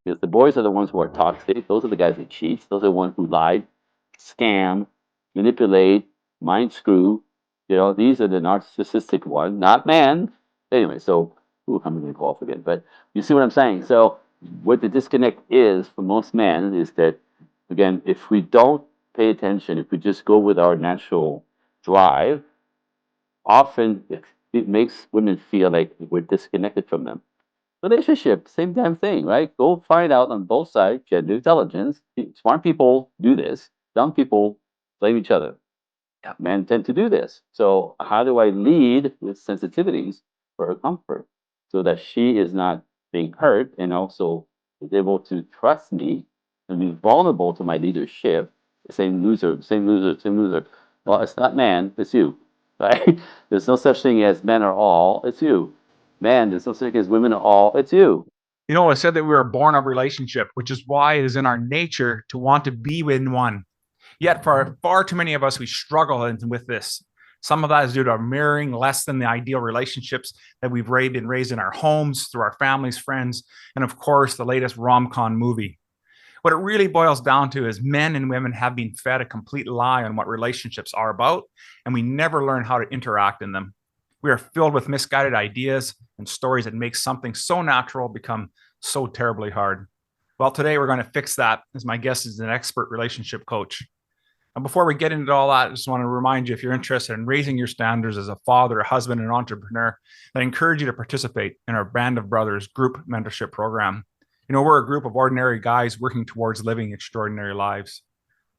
Because the boys are the ones who are toxic. Those are the guys that cheat. Those are the ones who lie, scam, manipulate, mind screw. These are the narcissistic ones, not men. Anyway, so I'm going to go off again. But you see what I'm saying? So what the disconnect is for most men is that, again, if we don't pay attention, if we just go with our natural drive, often it makes women feel like we're disconnected from them. Relationship, same damn thing, right? Go find out on both sides, gender intelligence. Smart people do this. Dumb people blame each other. Yeah, men tend to do this. So how do I lead with sensitivities for her comfort so that she is not being hurt and also is able to trust me and be vulnerable to my leadership? Same loser, same loser, same loser. Well, it's not man, it's you, right? There's no such thing as men are all, it's you. Man, there's no such thing as women are all, it's you. It said that we were born of relationship, which is why it is in our nature to want to be in one. Yet, for far too many of us, we struggle with this. Some of that is due to mirroring less than the ideal relationships that we've been raised in our homes, through our families, friends, and of course, the latest rom-com movie. What it really boils down to is men and women have been fed a complete lie on what relationships are about, and we never learn how to interact in them. We are filled with misguided ideas and stories that make something so natural become so terribly hard. Well, today we're going to fix that, as my guest is an expert relationship coach. And before we get into all that, I just want to remind you, if you're interested in raising your standards as a father, a husband, and entrepreneur, I encourage you to participate in our Band of Brothers group mentorship program. We're a group of ordinary guys working towards living extraordinary lives.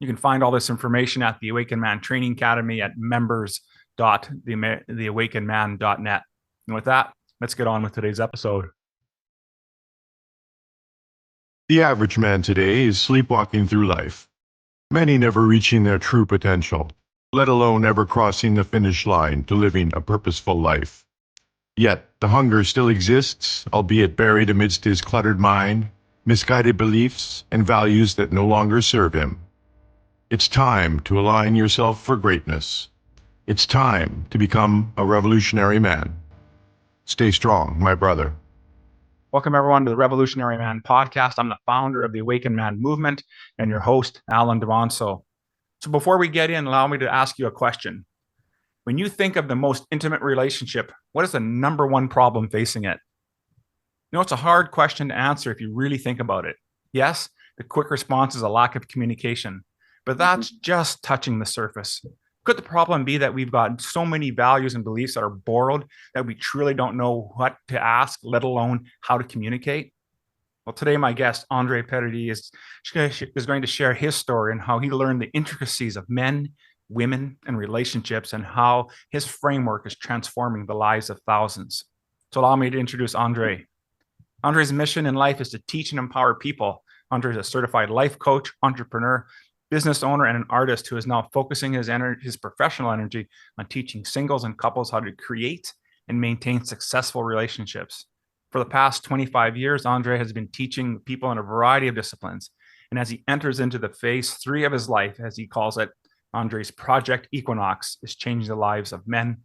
You can find all this information at the Awakened Man Training Academy at members.theawakenedman.net. And with that, let's get on with today's episode. The average man today is sleepwalking through life, many never reaching their true potential, let alone ever crossing the finish line to living a purposeful life. Yet the hunger still exists, albeit buried amidst his cluttered mind, misguided beliefs, and values that no longer serve him. It's time to align yourself for greatness. It's time to become a revolutionary man. Stay strong, my brother. Welcome, everyone, to the Revolutionary Man podcast. I'm the founder of the Awakened Man movement and your host, Alan Devonso. So before we get in, allow me to ask you a question. When you think of the most intimate relationship, what is the number one problem facing it? It's a hard question to answer if you really think about it. Yes, the quick response is a lack of communication, but that's just touching the surface. Could the problem be that we've got so many values and beliefs that are borrowed that we truly don't know what to ask, let alone how to communicate? Well, today my guest, Andre Paradis, is going to share his story and how he learned the intricacies of men, women, and relationships, and how his framework is transforming the lives of thousands. So allow me to introduce Andre. Andre's mission in life is to teach and empower people. Andre is a certified life coach, entrepreneur, business owner, and an artist who is now focusing his professional energy on teaching singles and couples how to create and maintain successful relationships. For the past 25 years, Andre has been teaching people in a variety of disciplines. And as he enters into the phase 3 of his life, as he calls it, Andre's Project Equinox is changing the lives of men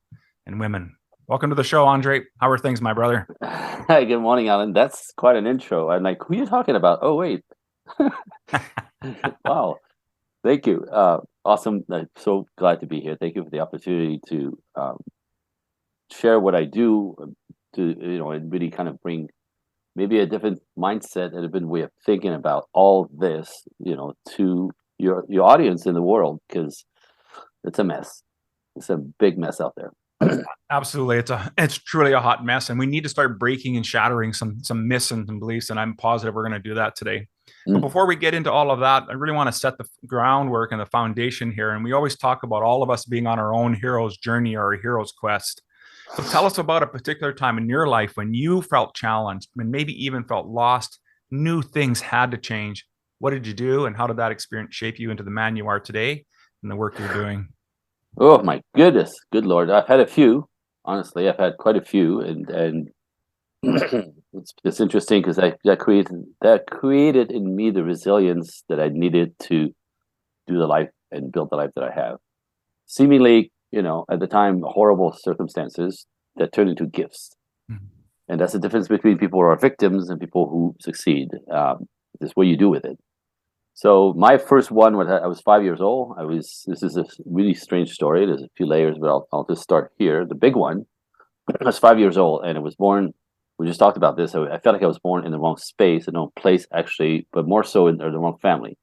and women. Welcome to the show, Andre. How are things, my brother? Hi, good morning, Alan. That's quite an intro. I'm like, who are you talking about? Oh, wait. Wow. Thank you. Awesome. I'm so glad to be here. Thank you for the opportunity to share what I do and really kind of bring maybe a different mindset and a different way of thinking about all this, to your audience in the world, because it's a mess. It's a big mess out there. Absolutely, it's truly a hot mess, and we need to start breaking and shattering some myths and some beliefs. And I'm positive we're going to do that today. But before we get into all of that, I really want to set the groundwork and the foundation here. And we always talk about all of us being on our own hero's journey or a hero's quest. So tell us about a particular time in your life when you felt challenged, and maybe even felt lost, knew things had to change. What did you do, and how did that experience shape you into the man you are today and the work you're doing? Oh my goodness, good Lord! I've had a few. Honestly, I've had quite a few, and it's interesting because that created in me the resilience that I needed to do the life and build the life that I have. Seemingly, at the time, horrible circumstances that turned into gifts. Mhm. And that's the difference between people who are victims and people who succeed. It's what you do with it. So my first one, when I was 5 years old, this is a really strange story. There's a few layers, but I'll just start here. The big one, I was 5 years old, and I was born. We just talked about this. I felt like I was born in the wrong space, in the wrong place, actually, but more so in the wrong family.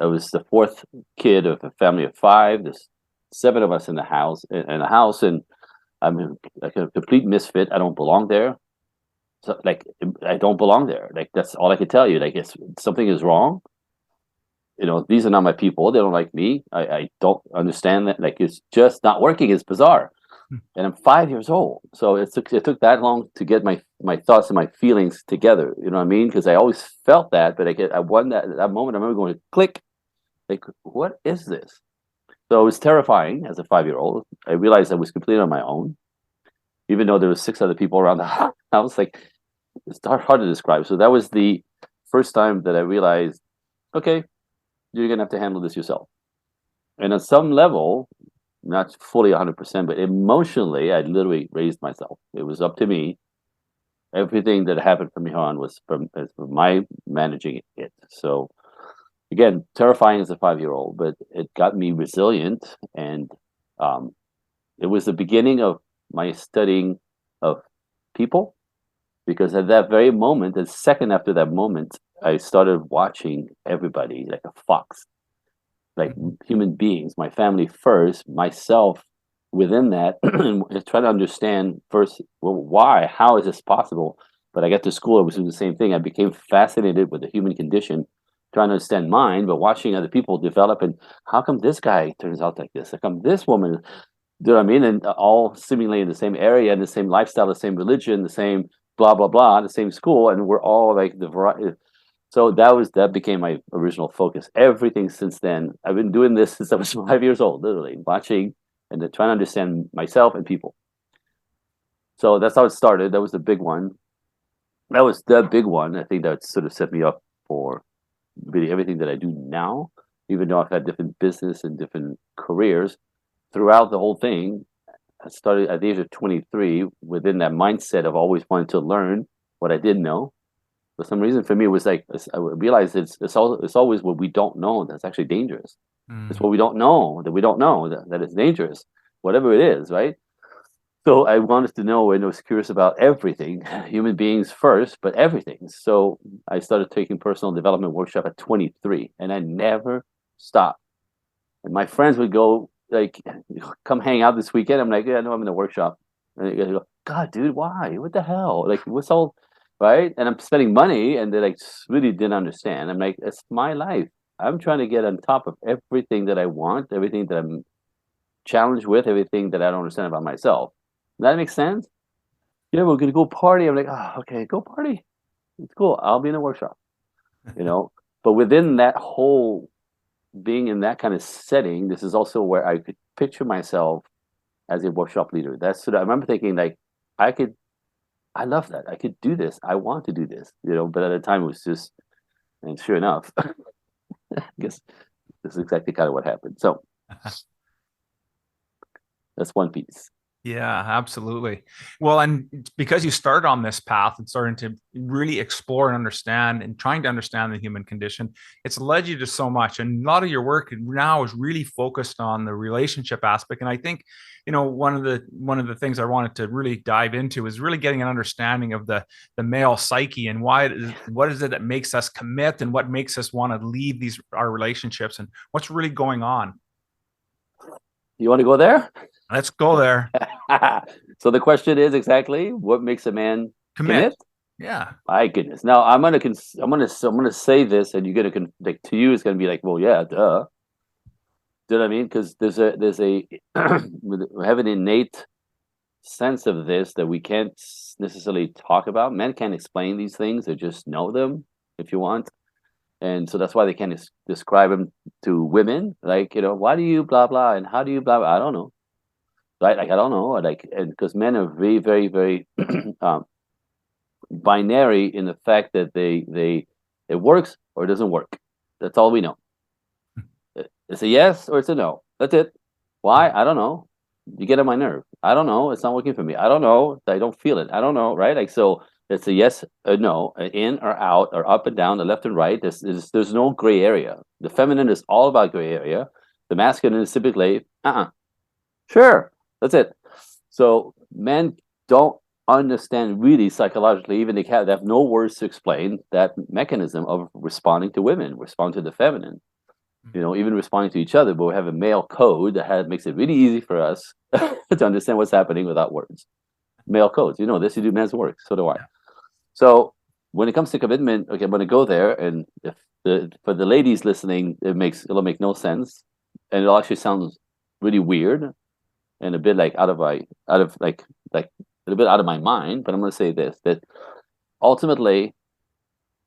I was the fourth kid of a family of five. There's seven of us in the house, and I'm like a complete misfit. I don't belong there. So, like, I don't belong there. Like, that's all I could tell you. Like, it's something is wrong. These are not my people. They don't like me. I don't understand that. Like, it's just not working. It's bizarre. And I'm 5 years old. So it took that long to get my thoughts and my feelings together. You know what I mean? Because I always felt that, but I won that moment. I remember going click, like, what is this? So it was terrifying as a 5-year-old. I realized I was completely on my own, even though there was six other people around the house. Like, it's hard to describe. So that was the first time that I realized, okay, you're gonna have to handle this yourself. And at some level, not fully 100%, but emotionally, I literally raised myself. It was up to me. Everything that happened from here on was from my managing it. So again, terrifying as a 5-year-old, but it got me resilient, and it was the beginning of my studying of people. Because at that very moment, the second after that moment, I started watching everybody like a fox, like human beings, my family first, myself within that, and try to understand first, well, why, how is this possible? But I got to school, it was the same thing. I became fascinated with the human condition, trying to understand mine, but watching other people develop. And how come this guy turns out like this? How come this woman, do you know what I mean? And all seemingly in the same area, in the same lifestyle, the same religion, the same blah blah blah, the same school, and we're all like the variety. So that became my original focus. Everything since then, I've been doing this since I was 5 years old, literally watching and then trying to understand myself and people. So that's how it started. That was the big one. That was the big one. I think that sort of set me up for really everything that I do now. Even though I've had different business and different careers throughout the whole thing, I started at the age of 23 within that mindset of always wanting to learn what I didn't know. For some reason, for me, it was like I realized it's always what we don't know that's actually dangerous. It's what we don't know that is dangerous, whatever it is, right? So I wanted to know and was curious about everything, human beings first, but everything. So I started taking personal development workshop at 23, and I never stopped. And my friends would go like, "Come hang out this weekend." I'm like, "Yeah, no, I'm in a workshop." And they go, "God, dude, why? What the hell? Like, what's all right?" And I'm spending money, and they like really didn't understand. I'm like, "It's my life. I'm trying to get on top of everything that I want, everything that I'm challenged with, everything that I don't understand about myself." Does that make sense? Yeah, we're gonna go party. I'm like, "Oh, okay, go party. It's cool. I'll be in a workshop." You know. But within that whole being in that kind of setting, this is also where I could picture myself as a workshop leader. That's what I remember thinking, like, I love that. I could do this. I want to do this, but at the time it was just, and sure enough, I guess this is exactly kind of what happened. So that's one piece. Yeah, absolutely. Well, and because you started on this path and starting to really explore and understand and trying to understand the human condition, it's led you to so much. And a lot of your work now is really focused on the relationship aspect. And I think, one of the things I wanted to really dive into is really getting an understanding of the male psyche and what is it that makes us commit and what makes us want to leave our relationships and what's really going on. You want to go there? Let's go there. So the question is exactly what makes a man commit? Yeah. My goodness. Now I'm gonna say this, and you're gonna like to you it's gonna be like, well, yeah, duh. Do you know what I mean? Because there's a we have an innate sense of this that we can't necessarily talk about. Men can't explain these things; they just know them, if you want. And so that's why they can't describe them to women. Like, why do you blah blah, and how do you blah blah? I don't know. Right? Like, I don't know. Like, and because men are very, very, very binary in the fact that it works or it doesn't work. That's all we know. It's a yes or it's a no. That's it. Why? I don't know. you get on my nerve. I don't know. It's not working for me. I don't know. I don't feel it. I don't know. Right? Like, so it's a yes, a no, an in or out, or up and down, the left and right. There's no gray area. The feminine is all about gray area. The masculine is typically, sure, that's it. So men don't understand really psychologically, even they have no words to explain that mechanism of responding to women, respond to the feminine. Even responding to each other, but we have a male code that makes it really easy for us to understand what's happening without words. Male codes, this, you do men's work, so do I. Yeah. So when it comes to commitment, okay, I'm going to go there, and if for the ladies listening, it'll make no sense, and it'll actually sound really weird and a bit like a little bit out of my mind. But I'm going to say this: that ultimately,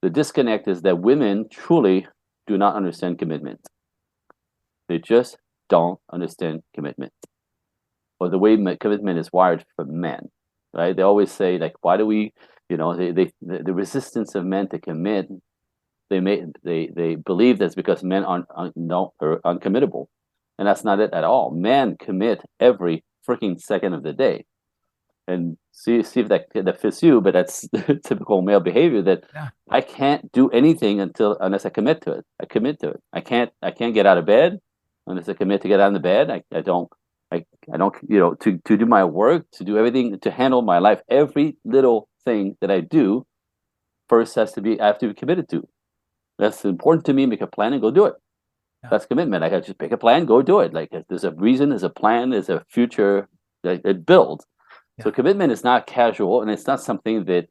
the disconnect is that women truly do not understand commitment. They just don't understand commitment, or the way commitment is wired for men, right? They always say, like, why do we, the resistance of men to commit, they believe that's because men are uncommittable, and that's not it at all. Men commit every freaking second of the day, and see if that fits you. But that's typical male behavior. That I can't do anything unless I commit to it. I commit to it. I can't get out of bed unless I commit to get out of the bed. I don't to do my work, to do everything, to handle my life. Every little thing that I do first I have to be committed to. That's important to me. Make a plan and go do it. That's commitment. I got to just pick a plan, go do it. Like, there's a reason, there's a plan, there's a future that it builds. So commitment is not casual, and it's not something that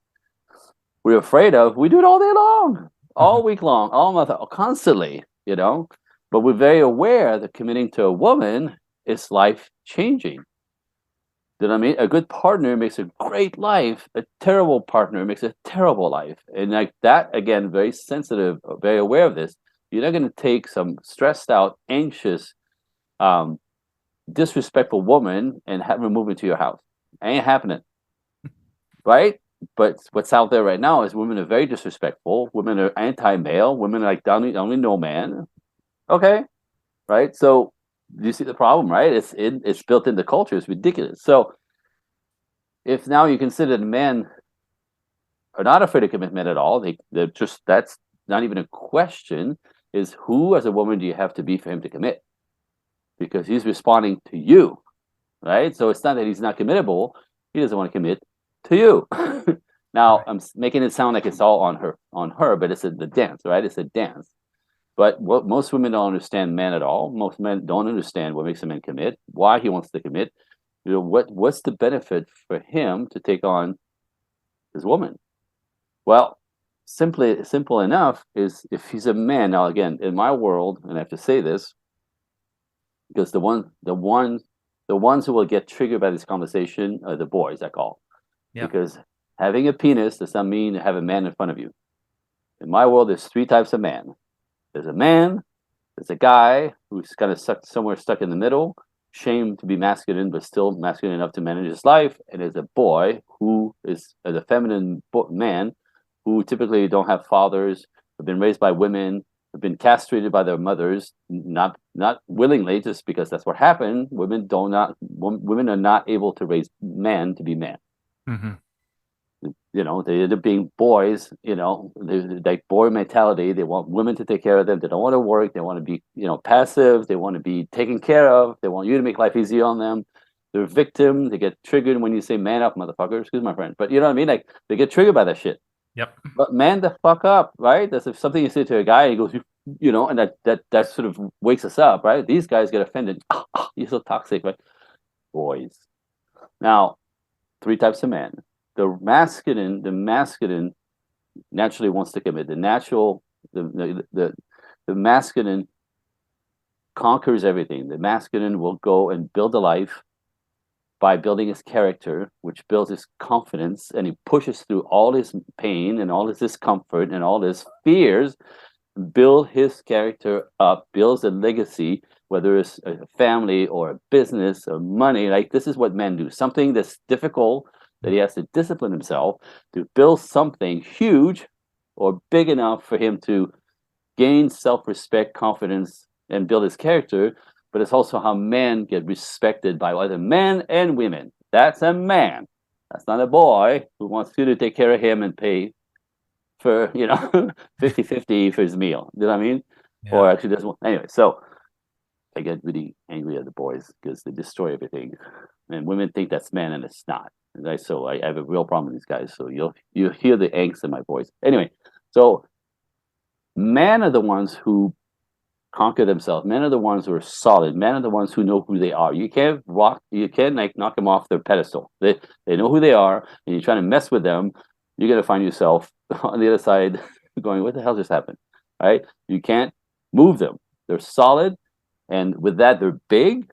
we're afraid of. We do it all day long, all week long, all month, constantly, But we're very aware that committing to a woman is life-changing. You know what I mean? A good partner makes a great life. A terrible partner makes a terrible life. And like that, again, very sensitive, very aware of this. You're not going to take some stressed out, anxious, disrespectful woman and have her move into your house. Ain't happening, right? But what's out there right now is women are very disrespectful. Women are anti-male. Women are like, only no man. Okay, right? So you see the problem, right? It's built into culture. It's ridiculous. So if now you consider that men are not afraid of commitment at all, they're just, that's not even a question. Is who as a woman do you have to be for him to commit? Because he's responding to you. Right? So it's not that he's not committable. He doesn't want to commit to you. Now, I'm making it sound like it's all on her, but it's the dance, right? It's a dance. But what most women don't understand men at all. Most men don't understand what makes a man commit, why he wants to commit. What's the benefit for him to take on his woman? Well, simple enough is if he's a man. Now, again, in my world, and I have to say this, because the ones who will get triggered by this conversation are the boys, I call. Because having a penis does not mean to have a man in front of you. In my world, there's three types of man. There's a man, there's a guy who's kind of stuck in the middle, shamed to be masculine, but still masculine enough to manage his life. And there's a boy who is a feminine man who typically don't have fathers, have been raised by women, have been castrated by their mothers, not willingly, just because that's what happened. Women are not able to raise men to be men. They end up being boys. Like boy mentality. They want women to take care of them. They don't want to work. They want to be, passive. They want to be taken care of. They want you to make life easy on them. They're victim. They get triggered when you say "man up, motherfucker." Excuse my friend, but you know what I mean. Like they get triggered by that shit. Yep. But man the fuck up, right? That's if something you say to a guy, he goes, and that sort of wakes us up, right? These guys get offended. You're so toxic, right? Boys. Now, three types of men. The masculine naturally wants to commit. The masculine conquers everything. The masculine will go and build a life by building his character, which builds his confidence, and he pushes through all his pain and all his discomfort and all his fears, build his character up, builds a legacy, whether it's a family or a business or money. Like, this is what men do. Something that's difficult, that he has to discipline himself to build something huge or big enough for him to gain self-respect, confidence, and build his character. but it's also how men get respected by other men and women. That's a man. That's not a boy who wants you to take care of him and pay for 50-50 for his meal. You know what I mean? Yeah. Or actually doesn't. Anyway, so I get really angry at the boys because they destroy everything, and women think that's men, and it's not. And so I have a real problem with these guys. So you'll hear the angst in my voice. Anyway, so men are the ones who conquer themselves. Men are the ones who are solid. Men are the ones who know who they are. You can't like knock them off their pedestal. They know who they are, and you're trying to mess with them. You're gonna find yourself on the other side going, "What the hell just happened?" Right? You can't move them. They're solid, and with that, they're big.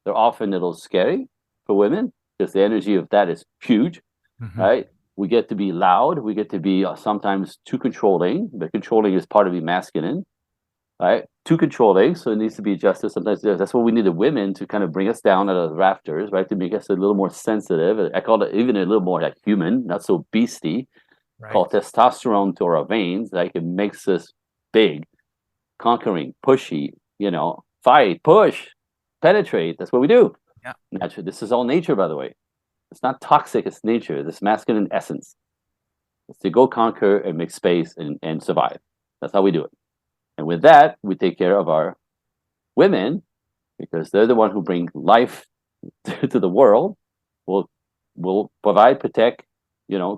They're often a little scary for women because the energy of that is huge. Right? We get to be loud. We get to be sometimes too controlling. But controlling is part of being masculine. Right? Too controlling, so it needs to be adjusted. Sometimes that's what we need the women to kind of bring us down out of the rafters, right? To make us a little more sensitive. I call it even a little more like human, not so beastie. Right. Called testosterone to our veins. Like it makes us big, conquering, pushy. Fight, push, penetrate. That's what we do. Yeah. Naturally, this is all nature, by the way. It's not toxic. It's nature. This masculine essence. It's to go conquer and make space and survive. That's how we do it. And with that, we take care of our women because they're the one who bring life to the world. We'll provide, protect,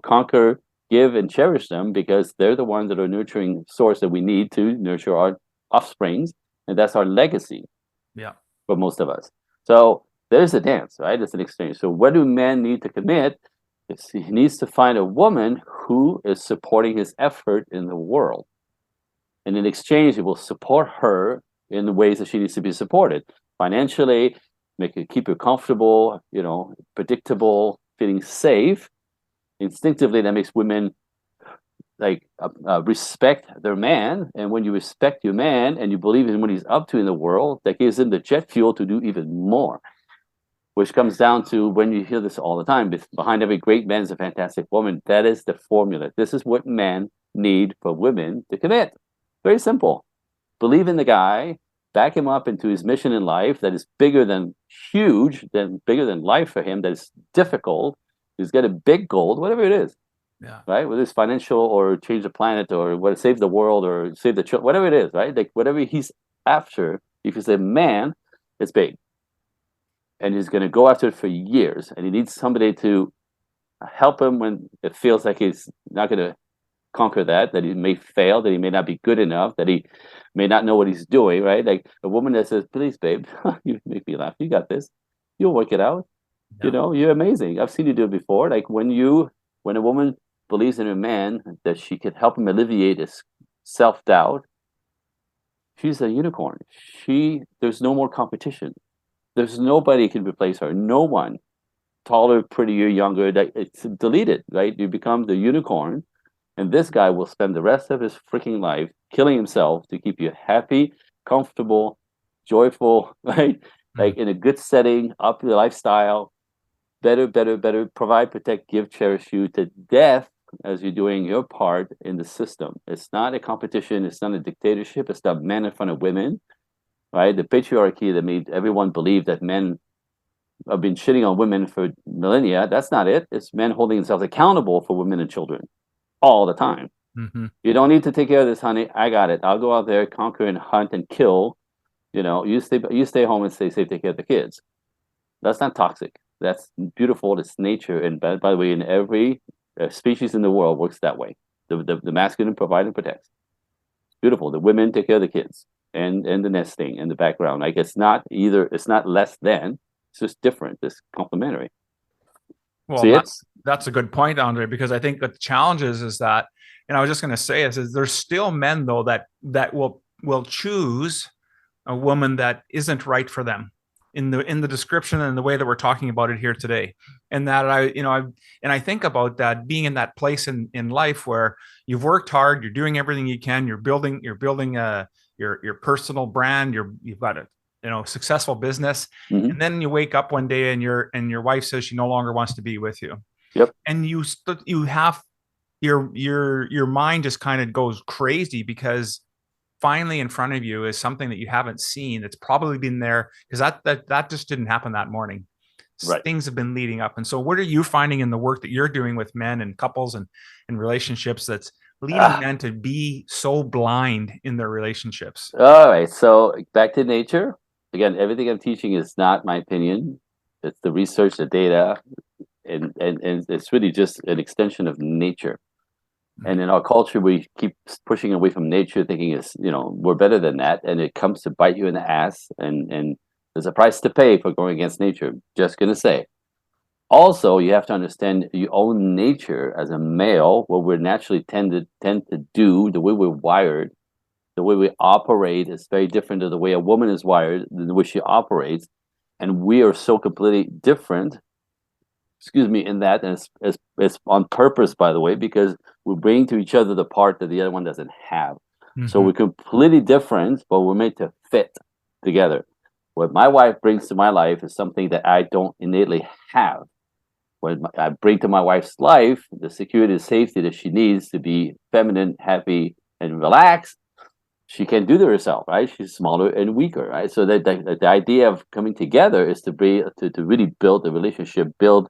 conquer, give, and cherish them because they're the ones that are nurturing source that we need to nurture our offsprings, and that's our legacy. Yeah. For most of us. So there's a dance, right? It's an exchange. So what do men need to commit? He needs to find a woman who is supporting his effort in the world. And in exchange, he will support her in the ways that she needs to be supported. Financially, keep her comfortable, predictable, feeling safe. Instinctively, that makes women respect their man. And when you respect your man and you believe in what he's up to in the world, that gives him the jet fuel to do even more. Which comes down to when you hear this all the time, behind every great man is a fantastic woman. That is the formula. This is what men need for women to commit. Very simple. Believe in the guy, back him up into his mission in life that is bigger than life for him, that is difficult. He's got a big goal, whatever it is. Yeah. Right? Whether it's financial or change the planet or save the world or save the children, whatever it is, right? Like whatever he's after, if he's a man, it's big. And he's going to go after it for years. And he needs somebody to help him when it feels like he's not going to conquer that he may fail, that he may not be good enough, that he may not know what he's doing, right? Like a woman that says, "Please, babe, you make me laugh. You got this. You'll work it out. Yeah. You're amazing. I've seen you do it before." Like when a woman believes in a man that she can help him alleviate his self-doubt, she's a unicorn. There's no more competition. There's nobody can replace her. No one. Taller, prettier, younger. It's deleted, right? You become the unicorn. And this guy will spend the rest of his freaking life killing himself to keep you happy, comfortable, joyful, right? Like in a good setting, up your lifestyle, better, provide, protect, give, cherish you to death as you're doing your part in the system. It's not a competition. It's not a dictatorship. It's not men in front of women, right? The patriarchy that made everyone believe that men have been shitting on women for millennia. That's not it. It's men holding themselves accountable for women and children all the time. You don't need to take care of this, honey. I got it. I'll go out there, conquer and hunt and kill. You stay home and stay safe, take care of the kids. That's not toxic. That's beautiful. It's nature. And by the way, in every species in the world works that way. The masculine provides and protects. Beautiful. The women take care of the kids and the nesting and the background. Like it's not less than. It's just different. It's complementary. Well, that's a good point, Andre, because I think the challenge is that, and I was just going to say is there's still men though that will choose a woman that isn't right for them in the description and the way that we're talking about it here today. And that I think about that being in that place in life where you've worked hard, you're doing everything you can, you're building your personal brand, you've got a successful business. And then you wake up one day and your wife says she no longer wants to be with you. Yep. And you have your mind just kind of goes crazy because finally in front of you is something that you haven't seen that's probably been there because that just didn't happen that morning. Right. Things have been leading up. And so what are you finding in the work that you're doing with men and couples and relationships that's leading men to be so blind in their relationships? All right. So back to nature. Again, everything I'm teaching is not my opinion. It's the research, the data, and it's really just an extension of nature. And in our culture, we keep pushing away from nature, thinking it's, we're better than that. And it comes to bite you in the ass. And there's a price to pay for going against nature. Just going to say. Also, you have to understand your own nature as a male, what we're naturally tend to do, the way we're wired, the way we operate is very different to the way a woman is wired, the way she operates. And we are so completely different, excuse me, in that, and it's on purpose, by the way, because we bring to each other the part that the other one doesn't have. So we're completely different, but we're made to fit together. What my wife brings to my life is something that I don't innately have. What I bring to my wife's life, the security and safety that she needs to be feminine, happy, and relaxed, she can't do that herself, right? She's smaller and weaker, right? So the idea of coming together is to really build a relationship, build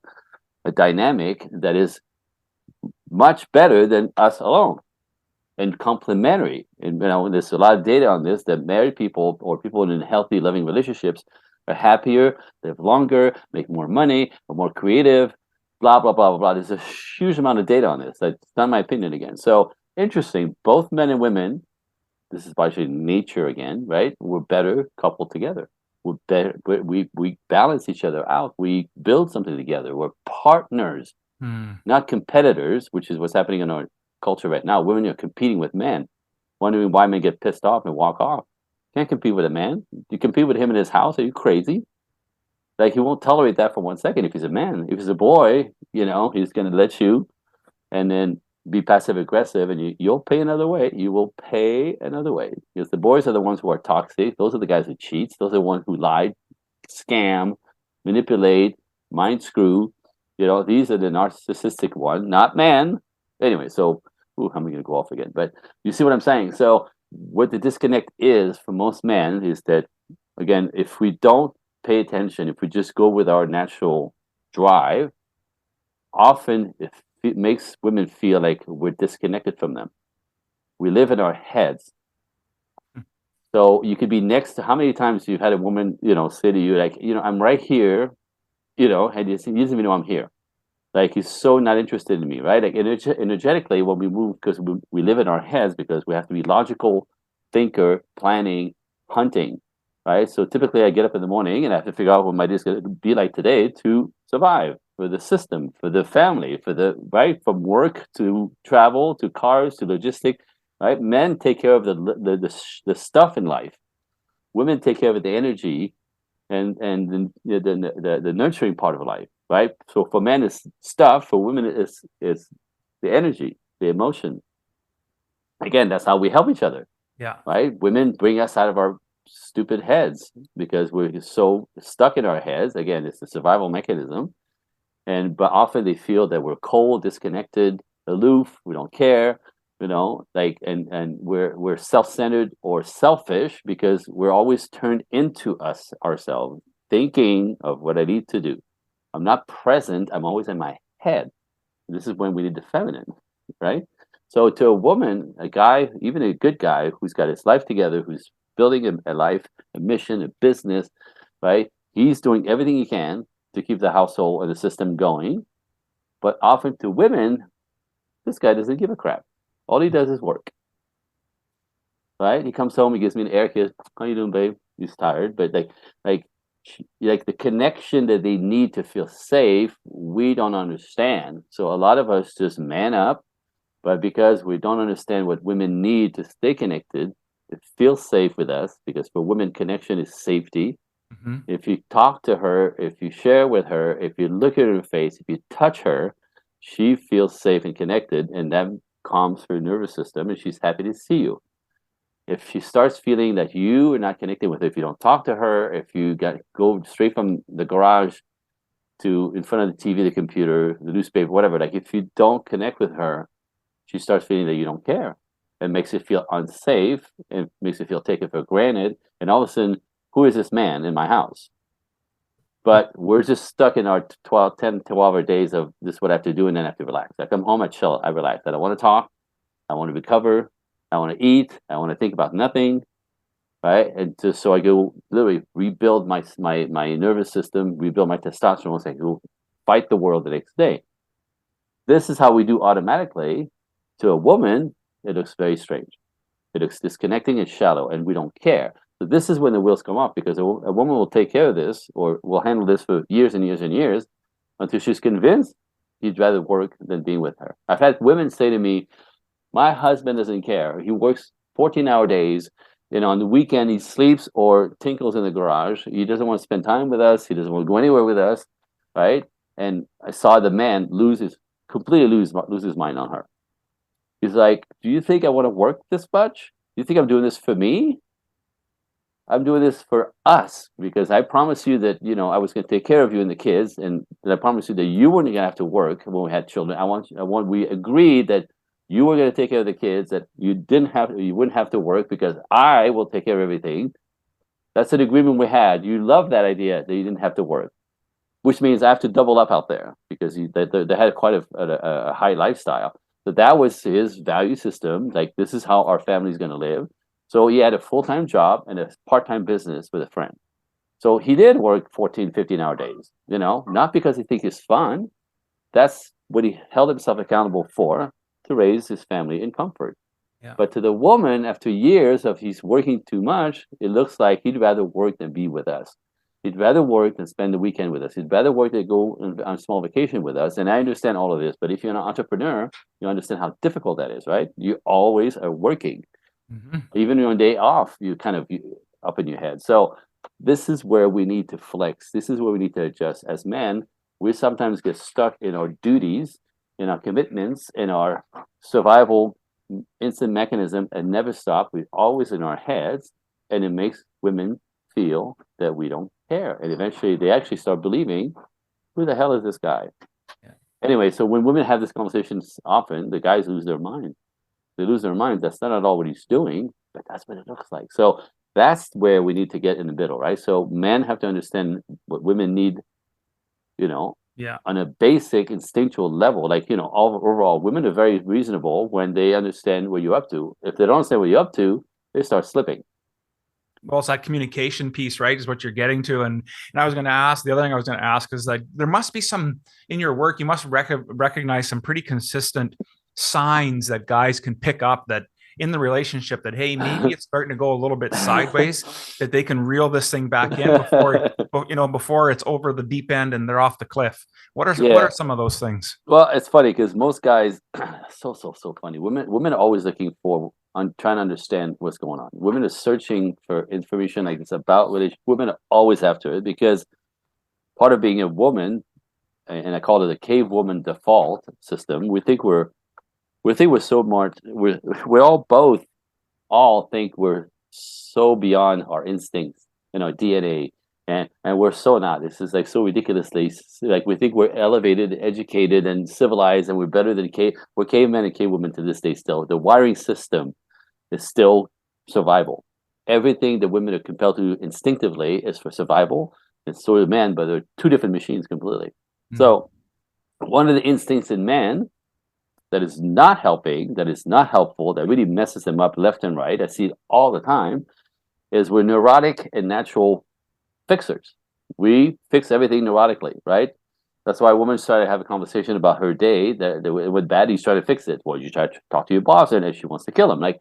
a dynamic that is much better than us alone and complementary. And there's a lot of data on this that married people or people in healthy, loving relationships are happier, live longer, make more money, are more creative, blah blah blah blah blah. There's a huge amount of data on this. That's not my opinion again. So interesting, both men and women. This is by nature again, right? We're better coupled together. We're better. We balance each other out. We build something together. We're partners, not competitors, which is what's happening in our culture right now. Women are competing with men, wondering why men get pissed off and walk off. Can't compete with a man. You compete with him in his house. Are you crazy? Like, he won't tolerate that for 1 second if he's a man. If he's a boy, he's going to let you, and then be passive aggressive, and you'll pay another way. You will pay another way, because the boys are the ones who are toxic. Those are the guys who cheats. Those are the ones who lie, scam, manipulate, mind screw. These are the narcissistic ones, not man. Anyway, so I'm going to go off again, but you see what I'm saying. So what the disconnect is for most men is that, again, if we don't pay attention, if we just go with our natural drive, often it makes women feel like we're disconnected from them. We live in our heads. So you could be next to, how many times you've had a woman, say to you, like, I'm right here, and he doesn't even know I'm here. Like, he's so not interested in me, right? Like, energetically, when we move, because we live in our heads, because we have to be logical, thinker, planning, hunting, right? So typically I get up in the morning and I have to figure out what my day is going to be like today to survive. For the system, for the family, right, from work to travel to cars to logistic, right? Men take care of the stuff in life. Women take care of the energy and the nurturing part of life, right? So for men it's stuff, for women is the energy, the emotion. Again, that's how we help each other. Yeah. Right? Women bring us out of our stupid heads because we're so stuck in our heads. Again, it's a survival mechanism. But often they feel that we're cold, disconnected, aloof, we don't care, and we're self-centered or selfish because we're always turned into ourselves, thinking of what I need to do. I'm not present, I'm always in my head. This is when we need the feminine, right? So to a woman, a guy, even a good guy who's got his life together, who's building a life, a mission, a business, right? He's doing everything he can to keep the household and the system going. But often to women, this guy doesn't give a crap. All he does is work. Right? He comes home, he gives me an air kiss. How you doing, babe? He's tired. But like the connection that they need to feel safe, we don't understand. So a lot of us just man up, but because we don't understand what women need to stay connected, to feel safe with us, because for women, connection is safety. If you talk to her, if you share with her, if you look at her face, if you touch her, she feels safe and connected, and that calms her nervous system, and she's happy to see you. If she starts feeling that you are not connected with her, if you don't talk to her, if you go straight from the garage to in front of the TV, the computer, the newspaper, whatever, like if you don't connect with her, she starts feeling that you don't care. It makes you feel unsafe. It makes you feel taken for granted. And all of a sudden, who is this man in my house? But we're just stuck in our 12-hour days of this is what I have to do, and then I have to relax. I come home, I chill, I relax. I don't want to talk. I want to recover. I want to eat. I want to think about nothing, right? And just so I go literally rebuild my nervous system, rebuild my testosterone, so I go fight the world the next day. This is how we do automatically. To a woman, it looks very strange. It looks disconnecting and shallow, and we don't care. So this is when the wheels come off, because a woman will take care of this or will handle this for years and years and years until she's convinced he'd rather work than being with her. I've had women say to me, my husband doesn't care. He works 14-hour days. On the weekend, he sleeps or tinkles in the garage. He doesn't want to spend time with us. He doesn't want to go anywhere with us, right? And I saw the man completely lose his mind on her. He's like, do you think I want to work this much? Do you think I'm doing this for me? I'm doing this for us, because I promised you that, I was going to take care of you and the kids, and I promised you that you weren't going to have to work when we had children. We agreed that you were going to take care of the kids, that you wouldn't have to work because I will take care of everything. That's an agreement we had. You love that idea that you didn't have to work, which means I have to double up out there, because they had quite a high lifestyle. So that was his value system. Like, this is how our family's going to live. So he had a full-time job and a part-time business with a friend. So he did work 14, 15-hour days, not because he thinks it's fun. That's what he held himself accountable for, to raise his family in comfort. Yeah. But to the woman, after years of he's working too much, it looks like he'd rather work than be with us. He'd rather work than spend the weekend with us. He'd rather work than go on a small vacation with us. And I understand all of this, but if you're an entrepreneur, you understand how difficult that is, right? You always are working. Mm-hmm. Even on day off, you kind of up in your head. So this is where we need to flex. This is where we need to adjust. As men, we sometimes get stuck in our duties, in our commitments, in our survival instant mechanism, and never stop. We're always in our heads, and it makes women feel that we don't care. And eventually they actually start believing, who the hell is this guy? Yeah. Anyway, so when women have this conversation, often the guys lose their mind. They lose their mind. That's not at all what he's doing, but that's what it looks like. So that's where we need to get in the middle, right? So men have to understand what women need, on a basic instinctual level. Like, overall, women are very reasonable when they understand what you're up to. If they don't understand what you're up to, they start slipping. Well, it's that communication piece, right, is what you're getting to. And I was going to ask, the other thing I was going to ask is, like, there must be some, in your work, you must recognize some pretty consistent signs that guys can pick up that in the relationship that, hey, maybe it's starting to go a little bit sideways, that they can reel this thing back in before it's over the deep end and they're off the cliff. What are some of those things? Well, it's funny because most guys, so funny. Women are always looking for, trying to understand what's going on. Women are searching for information like this about relationship. Women are always after it, because part of being a woman, and I call it a cave woman default system, we think we're so smart. We all think we're so beyond our instincts and our DNA, and we're so not. This is like so ridiculously, like, we think we're elevated, educated, and civilized, and we're better than we're cavemen and cavewomen to this day still. The wiring system is still survival. Everything that women are compelled to do instinctively is for survival, and so are men, but they're two different machines completely. Mm-hmm. So one of the instincts in men that is not helping, that is not helpful, that really messes them up left and right, I see it all the time, is we're neurotic and natural fixers. We fix everything neurotically, right? That's why women started to have a conversation about her day, that with baddies trying to fix it. Well, you try to talk to your boss, and if she wants to kill him, like,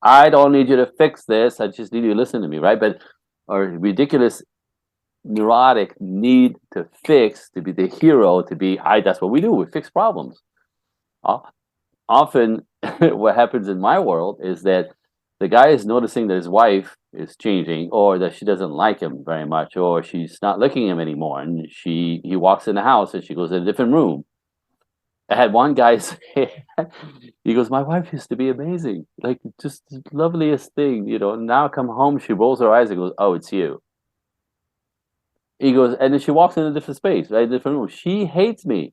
I don't need you to fix this, I just need you to listen to me, right? But our ridiculous neurotic need to fix, to be the hero, that's what we do, we fix problems. Often what happens in my world is that the guy is noticing that his wife is changing, or that she doesn't like him very much, or she's not liking him anymore, and he walks in the house and she goes in a different room. I had one guy say, he goes, my wife used to be amazing, like, just the loveliest thing, now I come home, she rolls her eyes and goes, oh, it's you. He goes, and then she walks in a different space, right, different room. She hates me.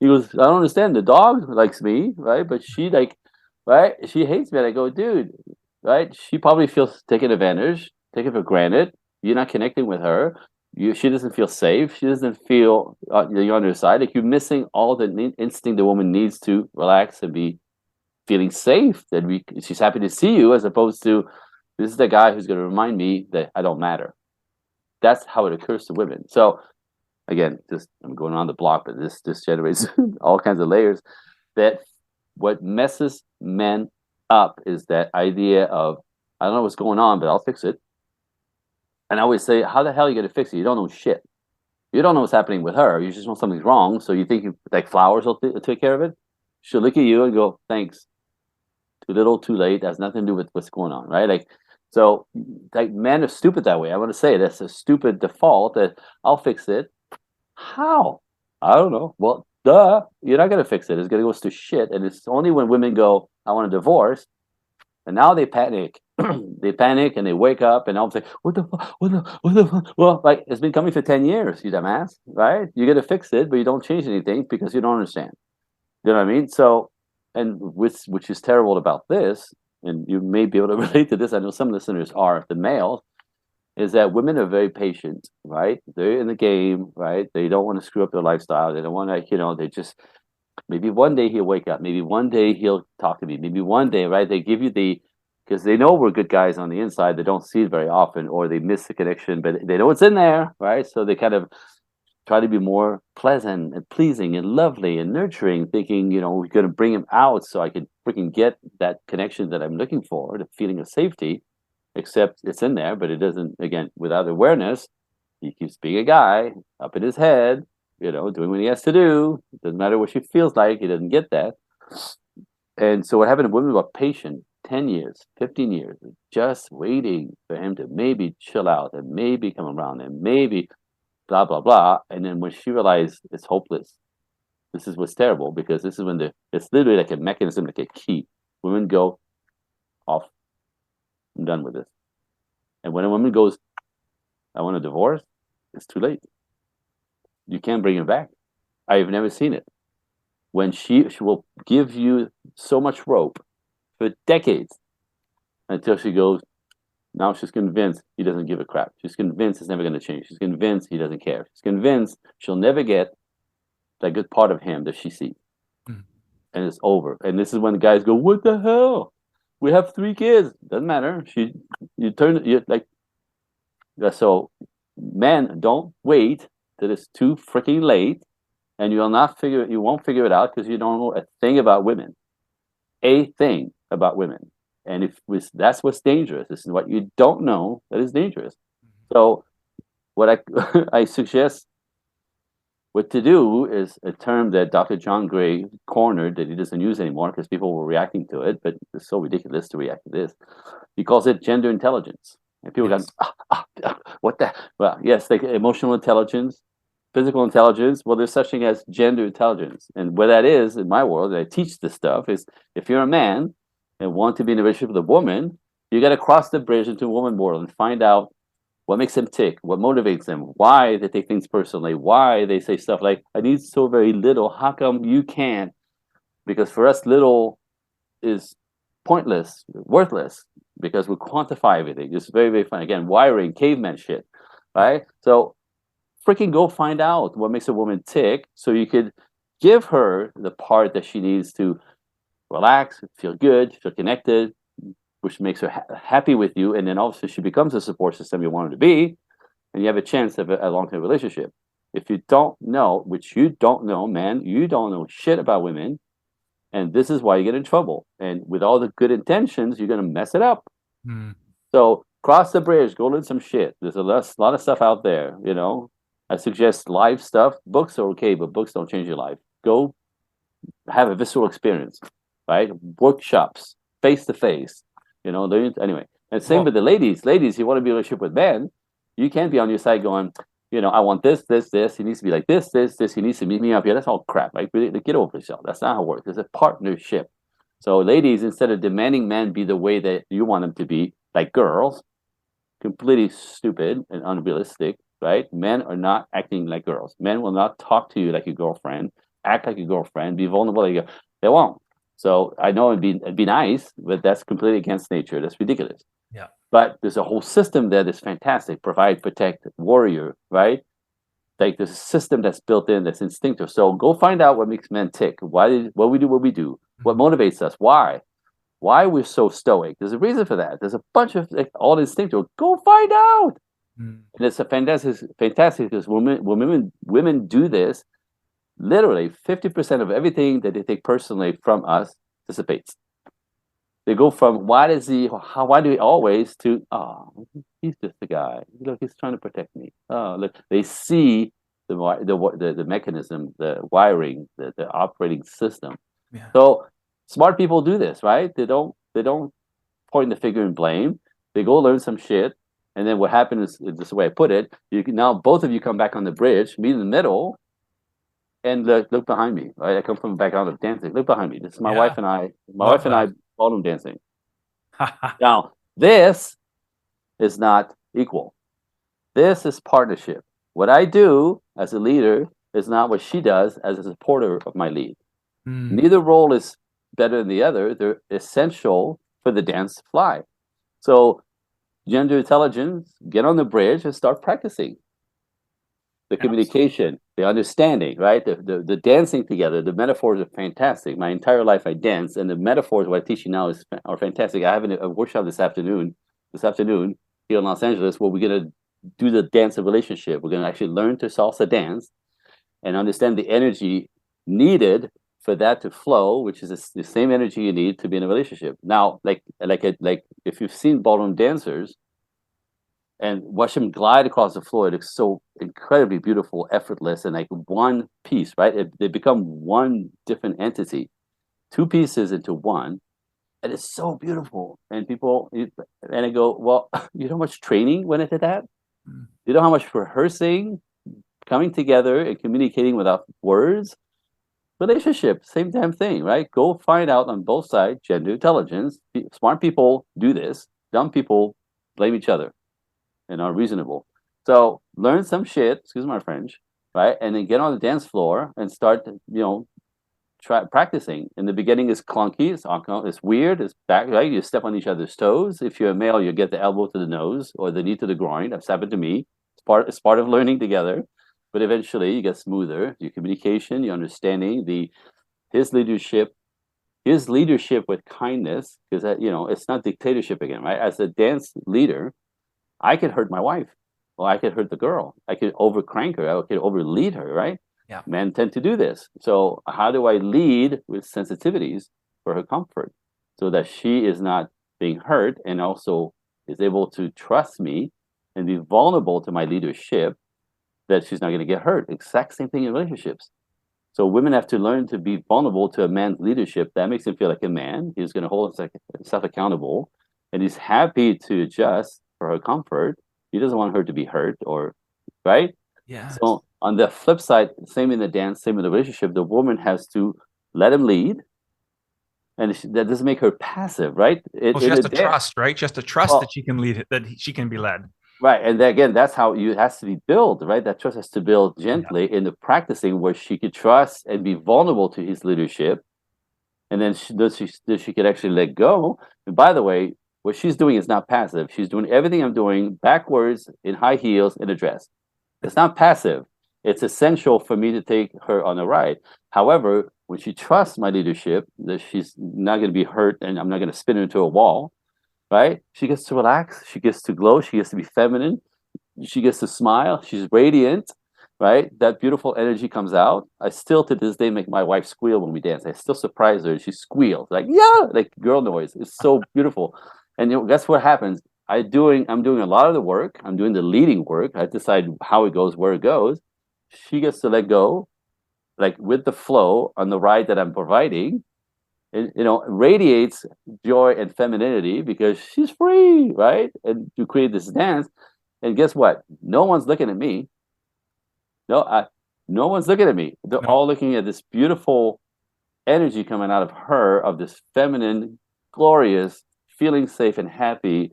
He goes, I don't understand. The dog likes me, right? But she, like, right? She hates me. And I go, dude, right? She probably feels taken advantage, taken for granted. You're not connecting with her. She doesn't feel safe. She doesn't feel you're on her side. Like you're missing all the instinct the woman needs to relax and be feeling safe. That she's happy to see you, as opposed to this is the guy who's going to remind me that I don't matter. That's how it occurs to women. So again, just I'm going on the block, but this generates all kinds of layers. That what messes men up is that idea of I don't know what's going on, but I'll fix it. And I always say, how the hell are you going to fix it? You don't know shit. You don't know what's happening with her. You just know something's wrong. So you think like flowers will take care of it. She'll look at you and go, thanks. Too little, too late. That has nothing to do with what's going on, right? Like, so like men are stupid that way. I want to say that's a stupid default that I'll fix it. How? I don't know. Well, duh. You're not going to fix it. It's going to go to shit. And it's only when women go, I want a divorce. And now they panic. They panic and they wake up and I'll say, what the fuck? What the fuck? Well, like it's been coming for 10 years, you dumbass, right? You're going to fix it, but you don't change anything because you don't understand. You know what I mean? So, and which is terrible about this, and you may be able to relate to this. I know some listeners are the males, is that women are very patient, right? They're in the game, right? They don't want to screw up their lifestyle. They don't want to, they just maybe one day he'll wake up. Maybe one day he'll talk to me. Maybe one day, right? They give you because they know we're good guys on the inside. They don't see it very often, or they miss the connection, but they know it's in there, right? So they kind of try to be more pleasant and pleasing and lovely and nurturing, thinking, we're going to bring him out so I can freaking get that connection that I'm looking for, the feeling of safety, except it's in there, but it doesn't, again, without awareness, he keeps being a guy up in his head, doing what he has to do. It doesn't matter what she feels like. He doesn't get that. And so what happened to women were patient 10 years, 15 years, just waiting for him to maybe chill out and maybe come around and maybe blah, blah, blah. And then when she realized it's hopeless, this is what's terrible, because this is when it's literally like a mechanism, like a key. Women go off. I'm done with this. And when a woman goes, I want a divorce, it's too late. You can't bring it back. I've never seen it. When she will give you so much rope for decades until she goes, now she's convinced he doesn't give a crap. She's convinced it's never going to change. She's convinced he doesn't care. She's convinced she'll never get that good part of him that she sees. Mm. And it's over. And this is when the guys go, what the hell? We have 3 kids. Doesn't matter. So men, don't wait till it's too freaking late, and you won't figure it out because you don't know a thing about women. A thing about women. And that's what's dangerous. This is what you don't know that is dangerous. So what I suggest what to do is a term that Dr. John Gray cornered that he doesn't use anymore because people were reacting to it, but it's so ridiculous to react to this. He calls it gender intelligence. And people go, what the? Well, yes, like emotional intelligence, physical intelligence. Well, there's such thing as gender intelligence. And what that is in my world, and I teach this stuff, is if you're a man and want to be in a relationship with a woman, you got to cross the bridge into a woman world and find out what makes them tick, what motivates them, why they take things personally, why they say stuff like, I need so very little. How come you can't? Because for us, little is pointless, worthless, because we quantify everything. It's very, very fun. Again, wiring, caveman shit, right? So freaking go find out what makes a woman tick so you could give her the part that she needs to relax, feel good, feel connected, which makes her happy with you. And then also she becomes a support system you want her to be, and you have a chance of a long-term relationship. If you don't know, which you don't know, man, you don't know shit about women, and this is why you get in trouble. And with all the good intentions, you're going to mess it up. So cross the bridge, go learn some shit. There's a lot of stuff out there, I suggest live stuff. Books are okay, but books don't change your life. Go have a visceral experience, right? Workshops, face-to-face, anyway. And same with the ladies. Ladies, you want to be in a relationship with men, you can't be on your side going, I want this. He needs to be like this. He needs to meet me up here. That's all crap. Like, get over yourself. That's not how it works. It's a partnership. So ladies, instead of demanding men be the way that you want them to be, like girls, completely stupid and unrealistic, right? Men are not acting like girls. Men will not talk to you like your girlfriend, act like your girlfriend, be vulnerable like you. They won't. So I know it'd be nice, but that's completely against nature. That's ridiculous. Yeah. But there's a whole system there that's fantastic. Provide, protect, warrior, right? Like there's a system that's built in that's instinctive. So go find out what makes men tick. What we do, what we do, what motivates us, why we're so stoic. There's a reason for that. There's a bunch of like, all instinctive. Go find out. And it's a fantastic because women do this. Literally, 50% of everything that they take personally from us dissipates. They go from why do he always to he's just a guy. Look, he's trying to protect me. Oh, look, they see the mechanism, the wiring, the operating system. Yeah. So smart people do this, right? They don't point the finger and blame. They go learn some shit, and then what happens is this is the way I put it. You can now both of you come back on the bridge, meet in the middle, and look behind me. Right, I come from a background of dancing. Look behind me. This is my wife and I. Love I ballroom dancing. Now this is not equal. This is partnership. What I do as a leader is not what she does as a supporter of my lead. Neither role is better than the other. They're essential for the dance to fly. So gender intelligence, get on the bridge and start practicing. The communication, the understanding, right? The dancing together, the metaphors are fantastic. My entire life I dance, and the metaphors what I teach you now are fantastic. I have a workshop this afternoon here in Los Angeles where we're gonna do the dance of relationship. We're gonna actually learn to salsa dance and understand the energy needed for that to flow, which is the same energy you need to be in a relationship. Now, like if you've seen ballroom dancers and watch them glide across the floor, it looks so incredibly beautiful, effortless, and like one piece, right? They become one different entity, two pieces into one, and it's so beautiful. And I go, well, you know how much training went into that? You know how much rehearsing, coming together and communicating without words? Relationship, same damn thing, right? Go find out on both sides, gender intelligence. Smart people do this. Dumb people blame each other and are reasonable. So learn some shit, excuse my French, right? And then get on the dance floor and start, try practicing. In the beginning, it's clunky, it's weird, it's back, right? You step on each other's toes. If you're a male, you get the elbow to the nose or the knee to the groin. That's happened to me. It's part of learning together. But eventually, you get smoother. Your communication, your understanding, his leadership with kindness, because it's not dictatorship again, right? As a dance leader, I could hurt my wife, or I could hurt the girl. I could overcrank her. I could overlead her, right? Yeah. Men tend to do this. So how do I lead with sensitivities for her comfort so that she is not being hurt and also is able to trust me and be vulnerable to my leadership, that she's not going to get hurt? Exact same thing in relationships. So women have to learn to be vulnerable to a man's leadership. That makes him feel like a man. He's going to hold himself accountable, and he's happy to adjust for her comfort. He doesn't want her to be hurt right? Yeah. So on the flip side, same in the dance, same in the relationship, the woman has to let him lead, and that doesn't make her passive, right? Well, she has to trust, right? She has to trust that she can lead, that she can be led. Right, and again, that's how it has to be built, right? That trust has to build gently in the practicing, where she could trust and be vulnerable to his leadership, and then she could actually let go. And by the way, what she's doing is not passive. She's doing everything I'm doing backwards in high heels in a dress. It's not passive. It's essential for me to take her on a ride. However, when she trusts my leadership, that she's not going to be hurt and I'm not going to spin her into a wall, right? She gets to relax. She gets to glow. She gets to be feminine. She gets to smile. She's radiant, right? That beautiful energy comes out. I still, to this day, make my wife squeal when we dance. I still surprise her. She squeals like, yeah, like girl noise. It's so beautiful. And guess what happens? I'm doing a lot of the work. I'm doing the leading work. I decide how it goes, where it goes. She gets to let go, like with the flow on the ride that I'm providing. It, radiates joy and femininity because she's free, right? And to create this dance. And guess what? No one's looking at me. No one's looking at me. They're all looking at this beautiful energy coming out of her, of this feminine, glorious, feeling safe and happy,